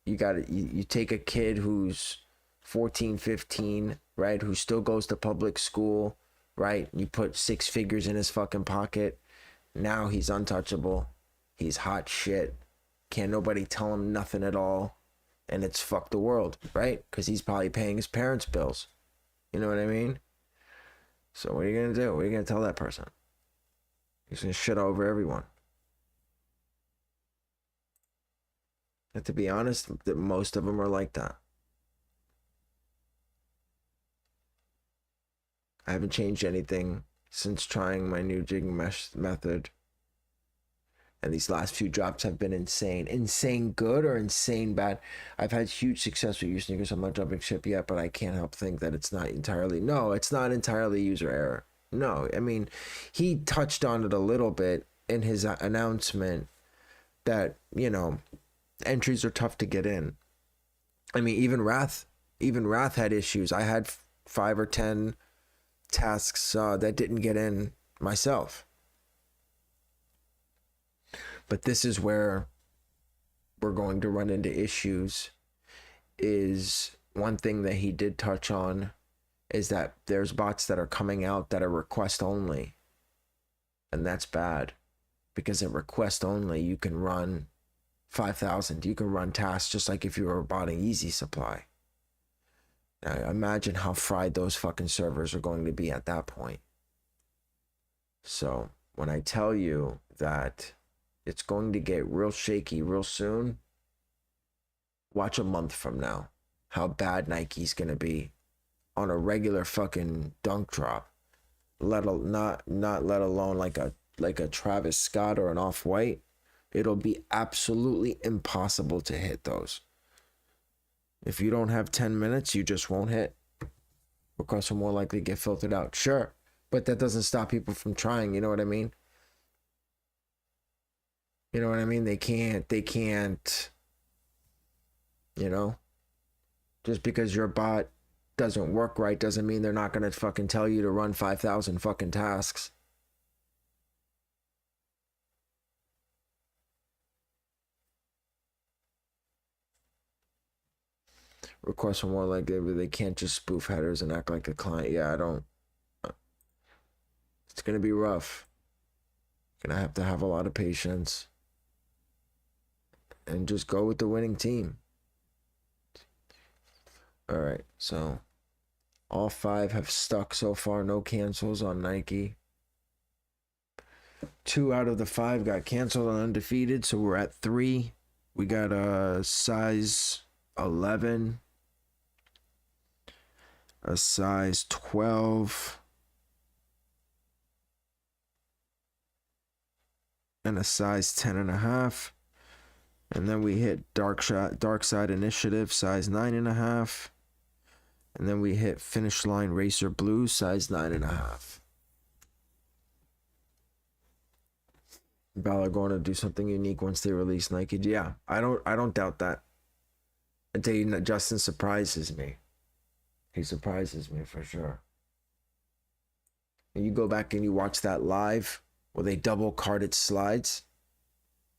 You take a kid who's 14, 15, right? Who still goes to public school, right? You put 6 figures in his fucking pocket. Now he's untouchable. He's hot shit. Can't nobody tell him nothing at all. And it's fuck the world, right? Because he's probably paying his parents' bills. You know what I mean? So what are you going to do? What are you going to tell that person? He's going to shit over everyone. And to be honest, that most of them are like that. I haven't changed anything since trying my new jig mesh method. And these last few drops have been insane. Insane good or insane bad? I've had huge success with your sneakers. I'm not jumping ship yet, but I can't help think that it's not entirely... No, it's not entirely user error. No, I mean, he touched on it a little bit in his announcement that, you know, entries are tough to get in. I mean, even Wrath had issues. I had 5 or 10 tasks that didn't get in myself. But this is where we're going to run into issues. Is one thing that he did touch on is that there's bots that are coming out that are request only. And that's bad. Because at request only, you can run 5,000. You can run tasks just like if you were botting Yeezy supply. Now, imagine how fried those fucking servers are going to be at that point. So when I tell you that it's going to get real shaky real soon, watch a month from now how bad Nike's going to be on a regular fucking dunk drop. Not let alone like a Travis Scott or an Off-White. It'll be absolutely impossible to hit those. If you don't have 10 minutes, you just won't hit. Requests are more likely to get filtered out. Sure, but that doesn't stop people from trying. You know what I mean? You know what I mean? They can't, you know, just because your bot doesn't work right doesn't mean they're not going to fucking tell you to run 5,000 fucking tasks. Requests are more likely, but they can't just spoof headers and act like a client. Yeah, I don't. It's going to be rough. Gonna have to have a lot of patience. And just go with the winning team. All right, so all 5 have stuck so far. No cancels on Nike. 2 out of the 5 got canceled on Undefeated, so we're at 3. We got a size 11, a size 12, and a size 10.5. And then we hit Dark Side Initiative, size 9.5. And then we hit Finish Line Racer Blue, size 9.5. Ballard going to do something unique once they release Nike. Yeah, I don't doubt that. I tell you, Justin surprises me. He surprises me for sure. And you go back and you watch that live where they double carded slides.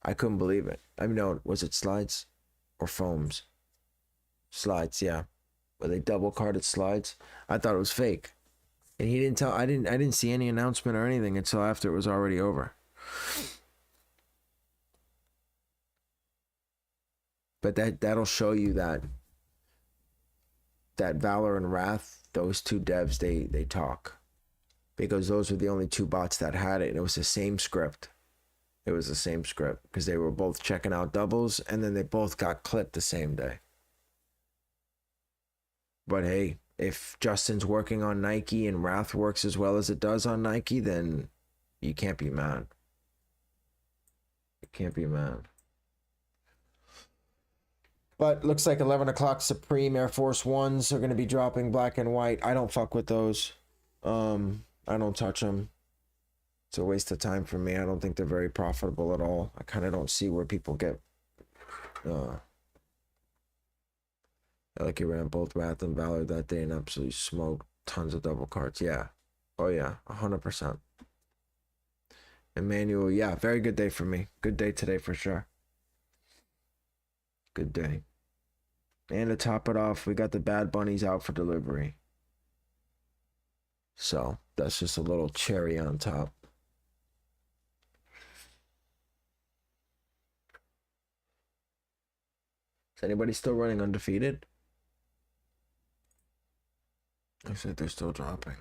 I couldn't believe it. I mean, no, was it slides or foams? Slides, yeah. Where they double carded slides. I thought it was fake. And he didn't tell, I didn't see any announcement or anything until after it was already over. But that'll show you that Valor and Wrath, those two devs, they talk, because those were the only two bots that had it, and it was the same script. It was the same script because they were both checking out doubles, and then they both got clipped the same day. But hey, if Justin's working on Nike and Wrath works as well as it does on Nike, then you can't be mad. You can't be mad. But looks like 11 o'clock Supreme Air Force Ones are going to be dropping black and white. I don't fuck with those. I don't touch them. It's a waste of time for me. I don't think they're very profitable at all. I kind of don't see where people get... like he ran both Wrath and Valor that day and absolutely smoked tons of double cards. Yeah. Oh yeah, 100%. Emmanuel, yeah, very good day for me. Good day today for sure. Good day. And to top it off, we got the Bad Bunnies out for delivery. So that's just a little cherry on top. Is anybody still running Undefeated? I said they're still dropping.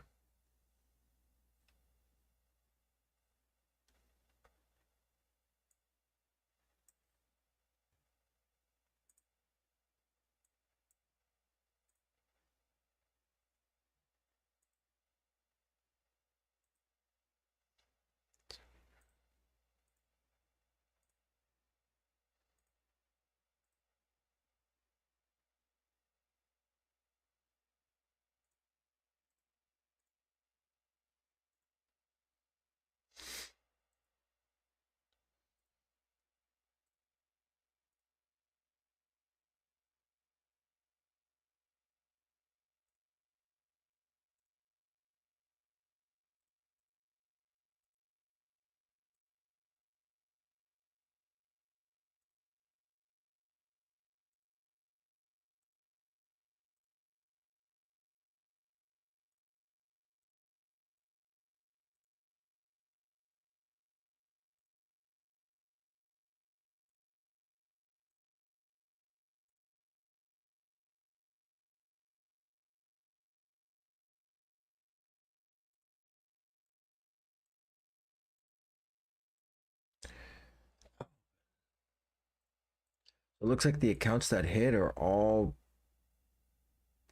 It looks like the accounts that hit are all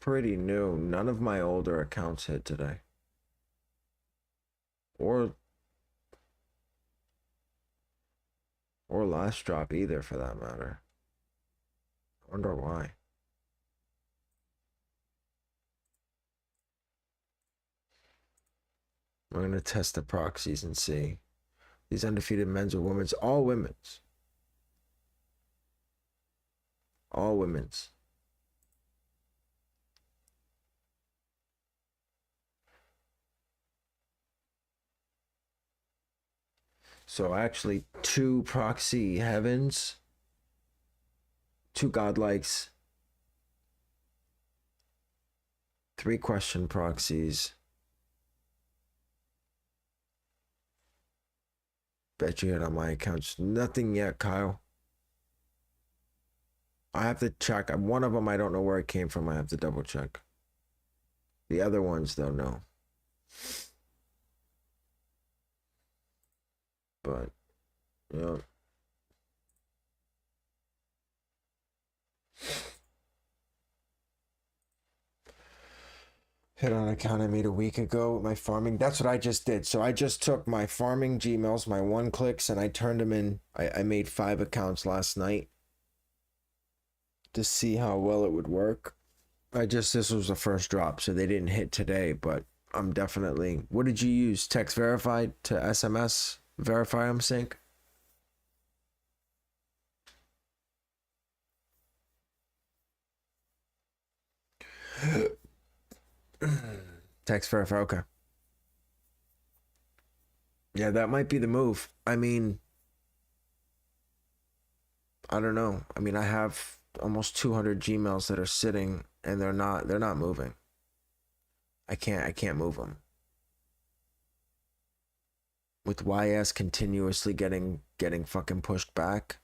pretty new. None of my older accounts hit today. Or last drop either, for that matter. I wonder why. I'm going to test the proxies and see. These undefeated men's or women's? All women's. All women's. So actually 2 proxy heavens, 2 godlikes, 3 question proxies. Bet you hit on my accounts. Nothing yet, Kyle. I have to check. One of them, I don't know where it came from. I have to double check. The other ones, though, no. But, yeah. Hit on an account I made a week ago with my farming. That's what I just did. So I just took my farming G-Mailz, my Clicks, and I turned them in. I made 5 accounts last night to see how well it would work. This was the first drop, so they didn't hit today, but I'm definitely... What did you use? Text verified to SMS? Verify them, sync? Text verify, okay. Yeah, that might be the move. I mean, I don't know. I mean, I have almost 200 Gmails that are sitting and they're not moving. I can't move them. With YS continuously getting fucking pushed back,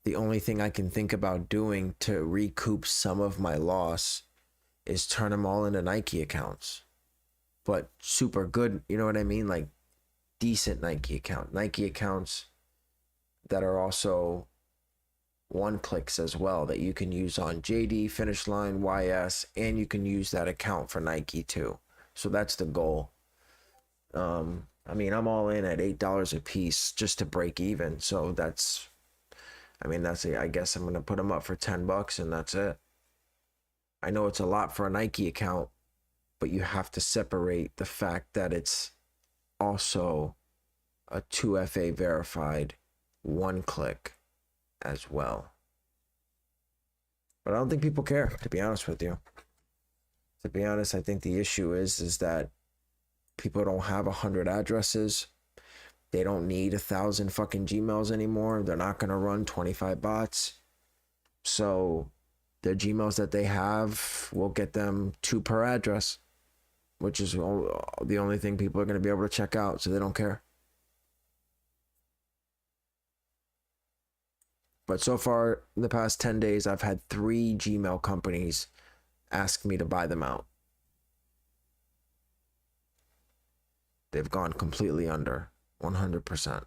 The only thing I can think about doing to recoup some of my loss is turn them all into Nike accounts. But super good, you know what I mean? Like decent Nike accounts that are also one clicks as well, that you can use on JD, Finish Line, YS, and you can use that account for Nike too. So that's the goal. I mean, I'm all in at $8 a piece just to break even. So that's, I mean, that's it. I guess I'm gonna put them up for $10 and that's it. I know it's a lot for a Nike account, but you have to separate the fact that it's also a 2FA verified one click as well. But I don't think people care, to be honest with you. To be honest, I think the issue is that people don't have 100 addresses. They don't need 1,000 fucking Gmails anymore. They're not gonna run 25 bots. So the Gmails that they have will get them 2 per address, which is the only thing people are gonna be able to check out. So they don't care. But so far, in the past 10 days, I've had 3 Gmail companies ask me to buy them out. They've gone completely under, 100%.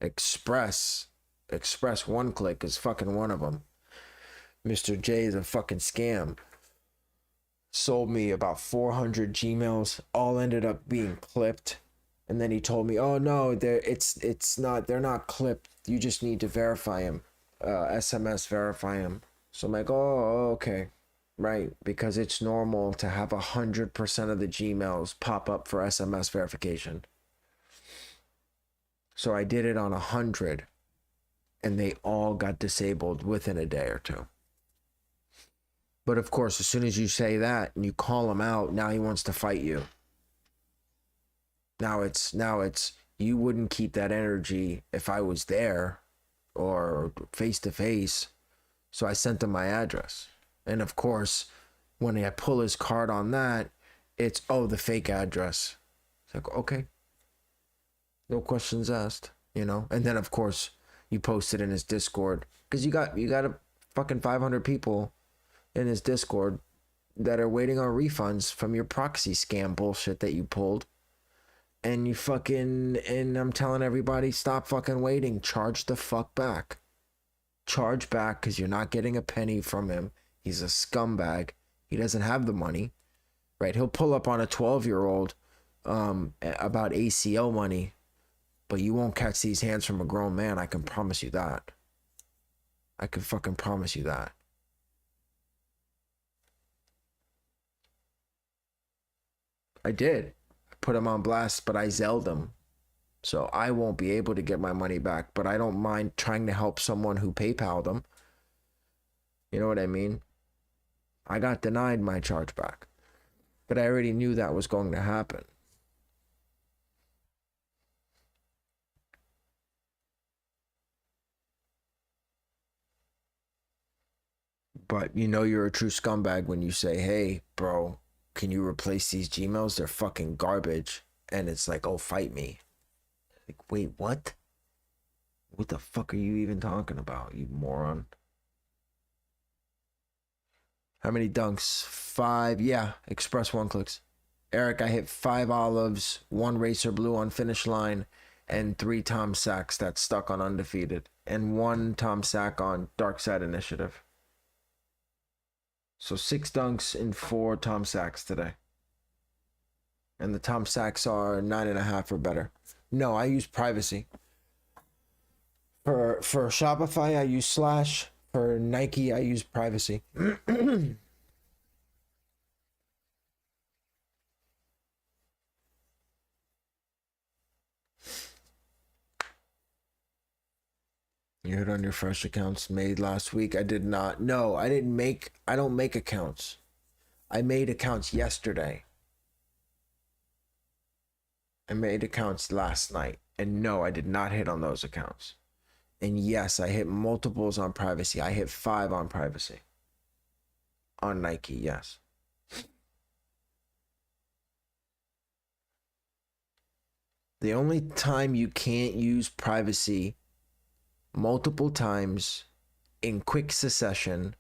Express one click is fucking one of them. Mr. J is a fucking scam. Sold me about 400 Gmails, all ended up being clipped. And then he told me, oh no, they're not clipped. You just need to verify them, SMS verify them. So I'm like, oh, okay. Right, because it's normal to have 100% of the Gmails pop up for SMS verification. So I did it on 100, and they all got disabled within a day or two. But of course, as soon as you say that and you call him out, now he wants to fight you. Now it's you wouldn't keep that energy if I was there or face to face. So I sent him my address. And of course, when I pull his card on that, it's, oh, the fake address. It's like, okay. No questions asked, you know? And then of course, you post it in his Discord. Because you got a fucking 500 people in his Discord that are waiting on refunds from your proxy scam bullshit that you pulled. And and I'm telling everybody, stop fucking waiting. Charge the fuck back. Charge back, because you're not getting a penny from him. He's a scumbag. He doesn't have the money, right? He'll pull up on a 12-year-old about ACO money, but you won't catch these hands from a grown man. I can promise you that. I can fucking promise you that. I did. I put him on blast, but I Zelled him. So I won't be able to get my money back, but I don't mind trying to help someone who PayPal'd them. You know what I mean? I got denied my chargeback, but I already knew that was going to happen. But you know you're a true scumbag when you say, hey, bro, can you replace these Gmails? They're fucking garbage. And it's like, oh, fight me. Like, wait, what? What the fuck are you even talking about, you moron? How many dunks? 5. Yeah, express one clicks. Eric, I hit 5 olives, 1 racer blue on Finish Line, and 3 Tom Sachs that's stuck on Undefeated, and 1 Tom Sack on Dark Side Initiative. So 6 dunks and 4 Tom Sachs today. And the Tom Sachs are 9.5 or better. No, I use privacy. For Shopify, I use Slash. For Nike, I use privacy. You hit on your fresh accounts made last week. I did not. No, I don't make accounts. I made accounts yesterday. I made accounts last night. And no, I did not hit on those accounts. And yes, I hit multiples on privacy. I hit 5 on privacy. On Nike, yes. The only time you can't use privacy multiple times in quick succession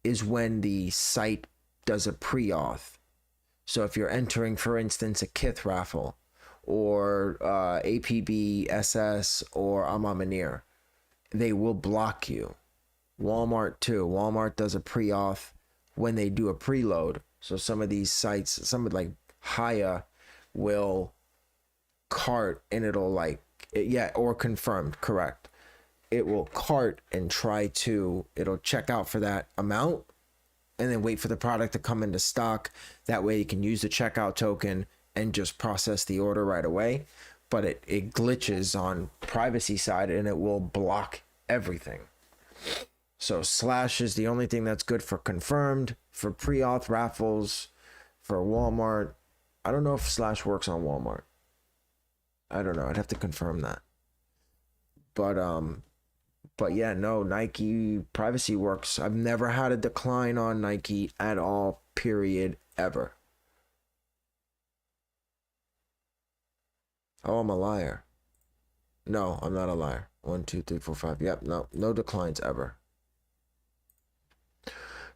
is when the site does a pre-auth. So if you're entering, for instance, a Kith raffle or APB SS or Amamanir, they will block you. Walmart too. Walmart does a pre-auth when they do a preload. So some of these sites, some of like Haya will cart and it'll like, yeah, or confirmed, correct. It will cart and try to, it'll check out for that amount and then wait for the product to come into stock. That way you can use the checkout token and just process the order right away. But it glitches on privacy side and it will block everything. So slash is the only thing that's good for confirmed, for pre-auth raffles, for Walmart. I don't know if slash works on Walmart. I don't know. I'd have to confirm that. But yeah, no, Nike privacy works. I've never had a decline on Nike at all, period, ever. Oh, I'm a liar. No, I'm not a liar. 1, 2, 3, 4, 5. Yep, no declines ever.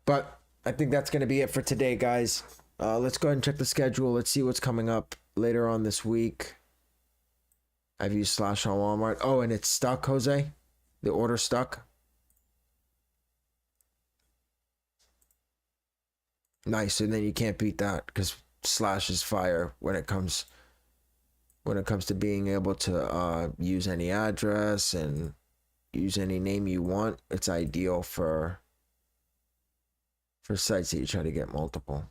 But I think that's going to be it for today, guys. Let's go ahead and check the schedule. Let's see what's coming up later on this week. I've used slash on Walmart. Oh, and it's stuck, Jose? The order stuck? Nice, and then you can't beat that because slash is fire when it comes to being able to use any address and use any name you want. It's ideal for sites that you try to get multiple.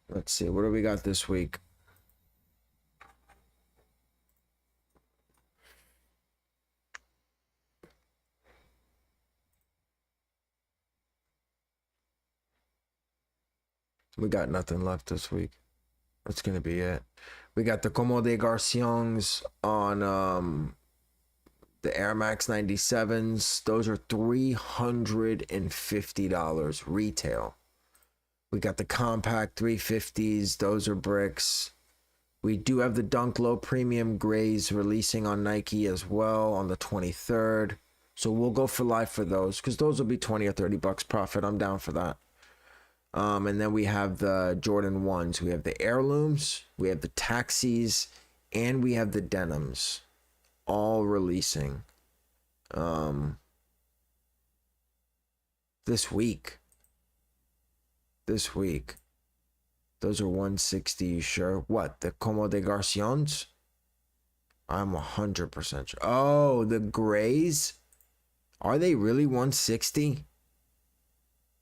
Let's see, what do we got this week? We got nothing left this week. That's gonna be it. We got the Como de Garcions on the Air Max 97s. Those are $350 retail. We got the compact 350s. Those are Brickz. We do have the Dunk Low Premium Grays releasing on Nike as well on the 23rd. So we'll go for live for those because those will be 20 or 30 bucks profit. I'm down for that. And then we have the Jordan 1s. We have the Heirlooms. We have the Taxis. And we have the Denims. All releasing this week. Those are 160, sure. What, the Como de Garcions? I'm 100% sure. Oh, the grays? Are they really 160?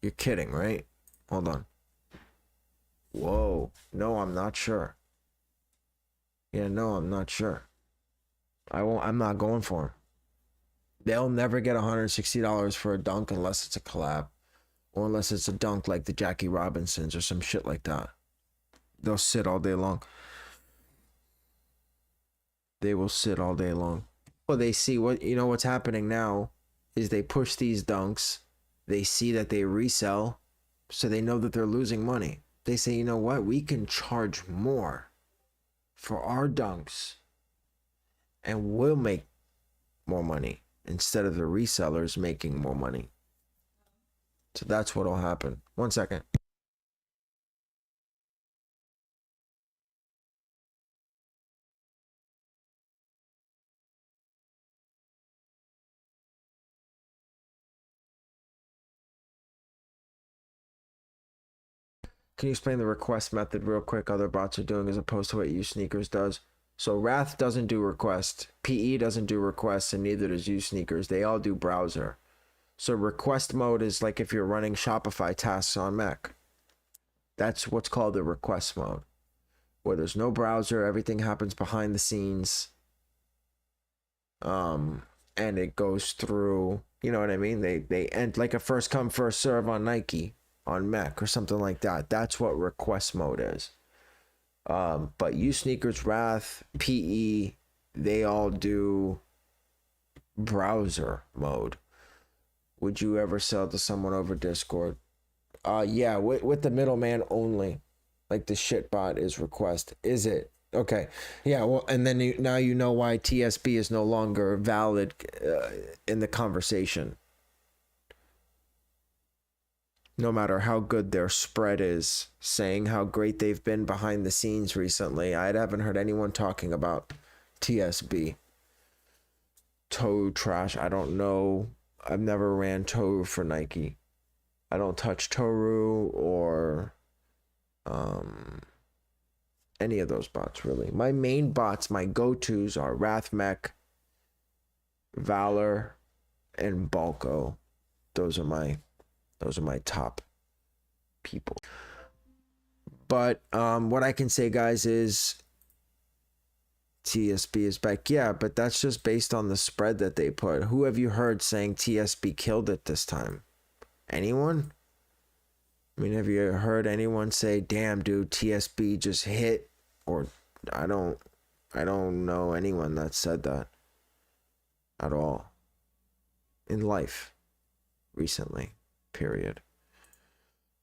You're kidding, right? Hold on. Whoa. No, I'm not sure. Yeah, no, I'm not sure. I'm not going for them. They'll never get $160 for a dunk unless it's a collab. Or unless it's a dunk like the Jackie Robinsons or some shit like that. They'll sit all day long. They will sit all day long. Well, they see what's happening now is they push these dunks. They see that they resell. So they know that they're losing money. They say, you know what? We can charge more for our dunks. And we'll make more money instead of the resellers making more money. So that's what'll happen. 1 second. Can you explain the request method real quick other bots are doing as opposed to what USneakers does? So Wrath doesn't do request, PE doesn't do requests, and neither does USneakers. They all do browser. So request mode is like if you're running Shopify tasks on Mac. That's what's called the request mode, where there's no browser, everything happens behind the scenes. And it goes through, you know what I mean? They end like a first come, first serve on Nike. on Mek or something like that. That's what request mode is. But USneakers, Wrath, PE, they all do browser mode. Would you ever sell to someone over Discord? Yeah, with the middleman only. Like the shit bot is request. Is it? Okay. Yeah, well, and then now you know why TSB is no longer valid in the conversation. No matter how good their spread is, saying how great they've been behind the scenes recently, I haven't heard anyone talking about TSB. Toe trash, I don't know. I've never ran Toru for Nike. I don't touch Toru or any of those bots, really. My main bots, my go-tos are Wrath-Mek, Valor, and Balco. Those are my top people. But what I can say, guys, is TSB is back. Yeah, but that's just based on the spread that they put. Who have you heard saying TSB killed it this time? Anyone? I mean, have you heard anyone say, damn, dude, TSB just hit? Or I don't know anyone that said that at all in life recently, period.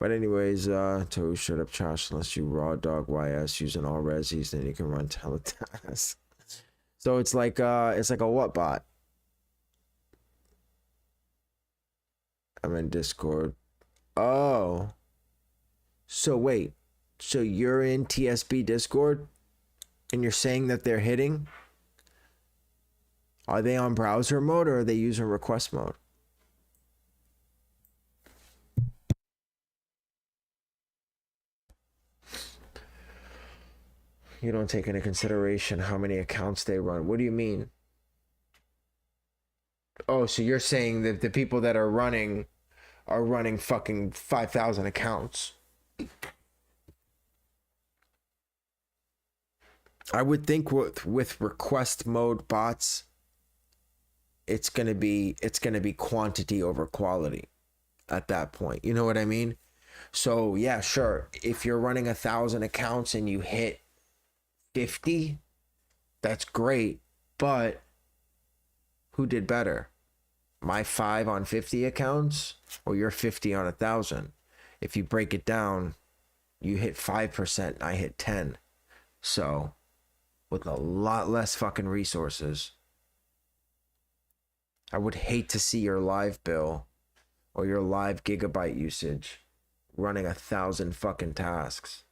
But anyways, to shut up, Josh, unless you raw dog YS using all resis, then you can run teletasks. So it's like a what bot? I'm in Discord. Oh. So wait. So you're in TSB Discord and you're saying that they're hitting? Are they on browser mode or are they using request mode? You don't take into consideration how many accounts they run. What do you mean? Oh, so you're saying that the people that are running fucking 5,000 accounts. I would think with request mode bots, it's gonna be quantity over quality at that point. You know what I mean? So yeah, sure. If you're running 1,000 accounts and you hit 50, that's great. But who did better? My 5 on 50 accounts or your 50 on 1,000? If you break it down, you hit 5%, I hit 10. So with a lot less fucking resources, I would hate to see your live bill or your live gigabyte usage running 1,000 fucking tasks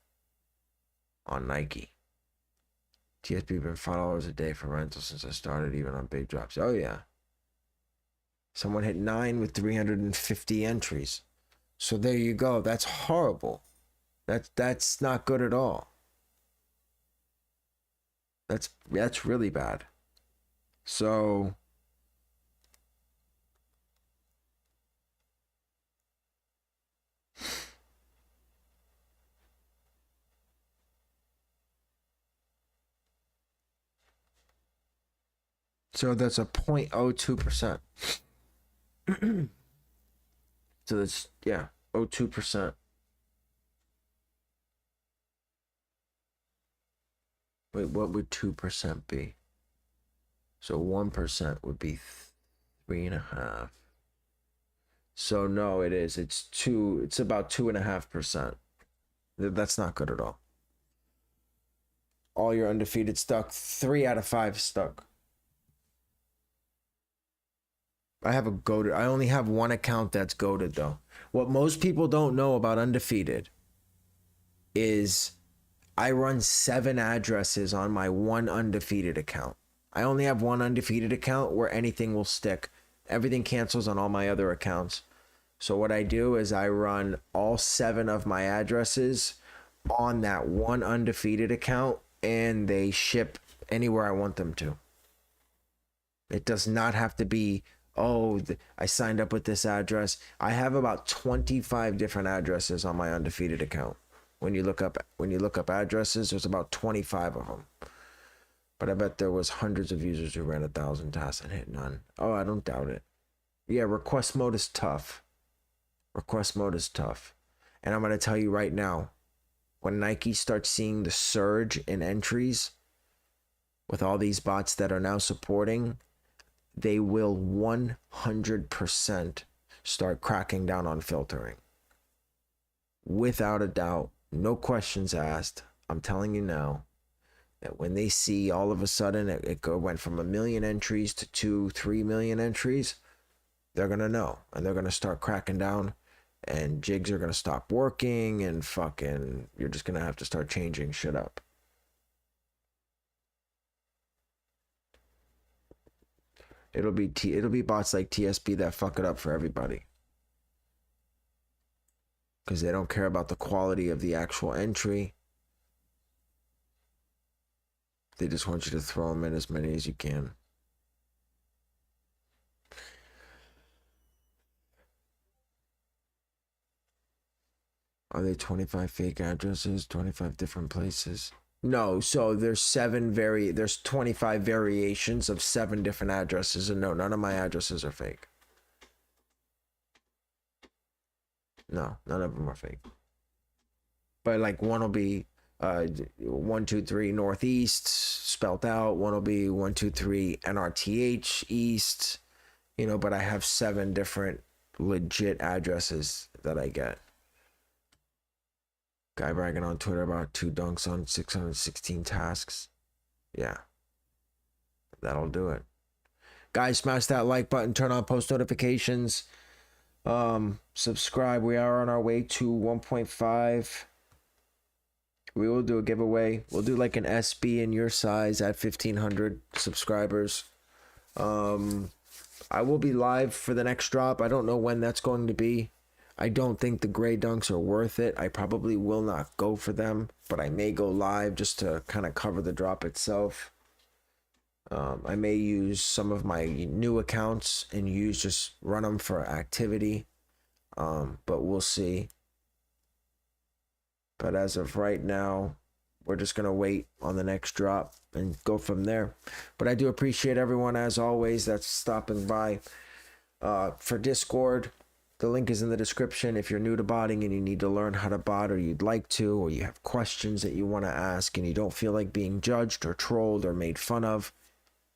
on Nike. TSB been $5 a day for rental since I started, even on big drops. Oh yeah. Someone hit 9 with 350 entries. So there you go. That's horrible. That's not good at all. That's really bad. So that's a 0.02%. So that's, yeah, 0.02%. Wait, what would 2% be? So 1% would be 3.5. So no, it is. It's about 2.5%. That's not good at all. All your undefeated stuck. 3 out of 5 stuck. I have a goated. I only have one account that's goated though. What most people don't know about Undefeated is I run 7 addresses on my one Undefeated account. I only have one Undefeated account where anything will stick. Everything cancels on all my other accounts. So what I do is I run all 7 of my addresses on that one Undefeated account and they ship anywhere I want them to. It does not have to be, oh, I signed up with this address. I have about 25 different addresses on my Undefeated account. When you look up addresses, there's about 25 of them. But I bet there was hundreds of users who ran 1,000 tasks and hit none. Oh, I don't doubt it. Yeah, request mode is tough. Request mode is tough. And I'm going to tell you right now, when Nike starts seeing the surge in entries with all these bots that are now supporting, they will 100% start cracking down on filtering. Without a doubt, no questions asked. I'm telling you now that when they see all of a sudden it went from 1 million entries to 2-3 million entries, they're going to know, and they're going to start cracking down, and jigs are going to stop working, and fucking, you're just going to have to start changing shit up. It'll be bots like TSP that fuck it up for everybody, because they don't care about the quality of the actual entry. They just want you to throw them in as many as you can. Are they 25 fake addresses, 25 different places? No, so there's 25 variations of 7 different addresses, and no, none of my addresses are fake. No, none of them are fake. But like one will be 123 Northeast spelled out, one will be 123 NRTH East, you know, but I have 7 different legit addresses that I get. Guy bragging on Twitter about 2 dunks on 616 tasks. Yeah, that'll do it. Guys, smash that like button, turn on post notifications, subscribe. We are on our way to 1.5. We will do a giveaway. We'll do like an SB in your size at 1,500 subscribers. I will be live for the next drop. I don't know when that's going to be. I don't think the gray dunks are worth it. I probably will not go for them, but I may go live just to kind of cover the drop itself. I may use some of my new accounts and just run them for activity, but we'll see. But as of right now, we're just going to wait on the next drop and go from there. But I do appreciate everyone, as always, that's stopping by. For Discord, the link is in the description. If you're new to botting and you need to learn how to bot, or you'd like to, or you have questions that you want to ask and you don't feel like being judged or trolled or made fun of,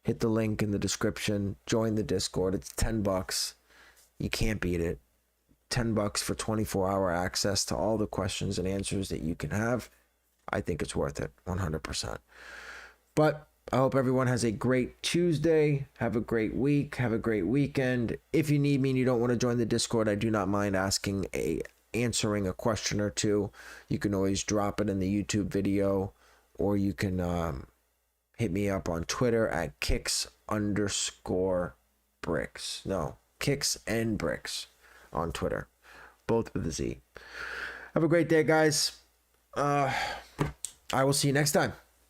hit the link in the description. Join the Discord. It's $10. You can't beat it. $10 for 24-hour access to all the questions and answers that you can have. I think it's worth it, 100%. But I hope everyone has a great Tuesday. Have a great week. Have a great weekend. If you need me and you don't want to join the Discord, I do not mind answering a question or two. You can always drop it in the YouTube video, or you can hit me up on Twitter at Kickz_Brickz. No, Kickz and Brickz on Twitter, both with a Z. Have a great day, guys. I will see you next time.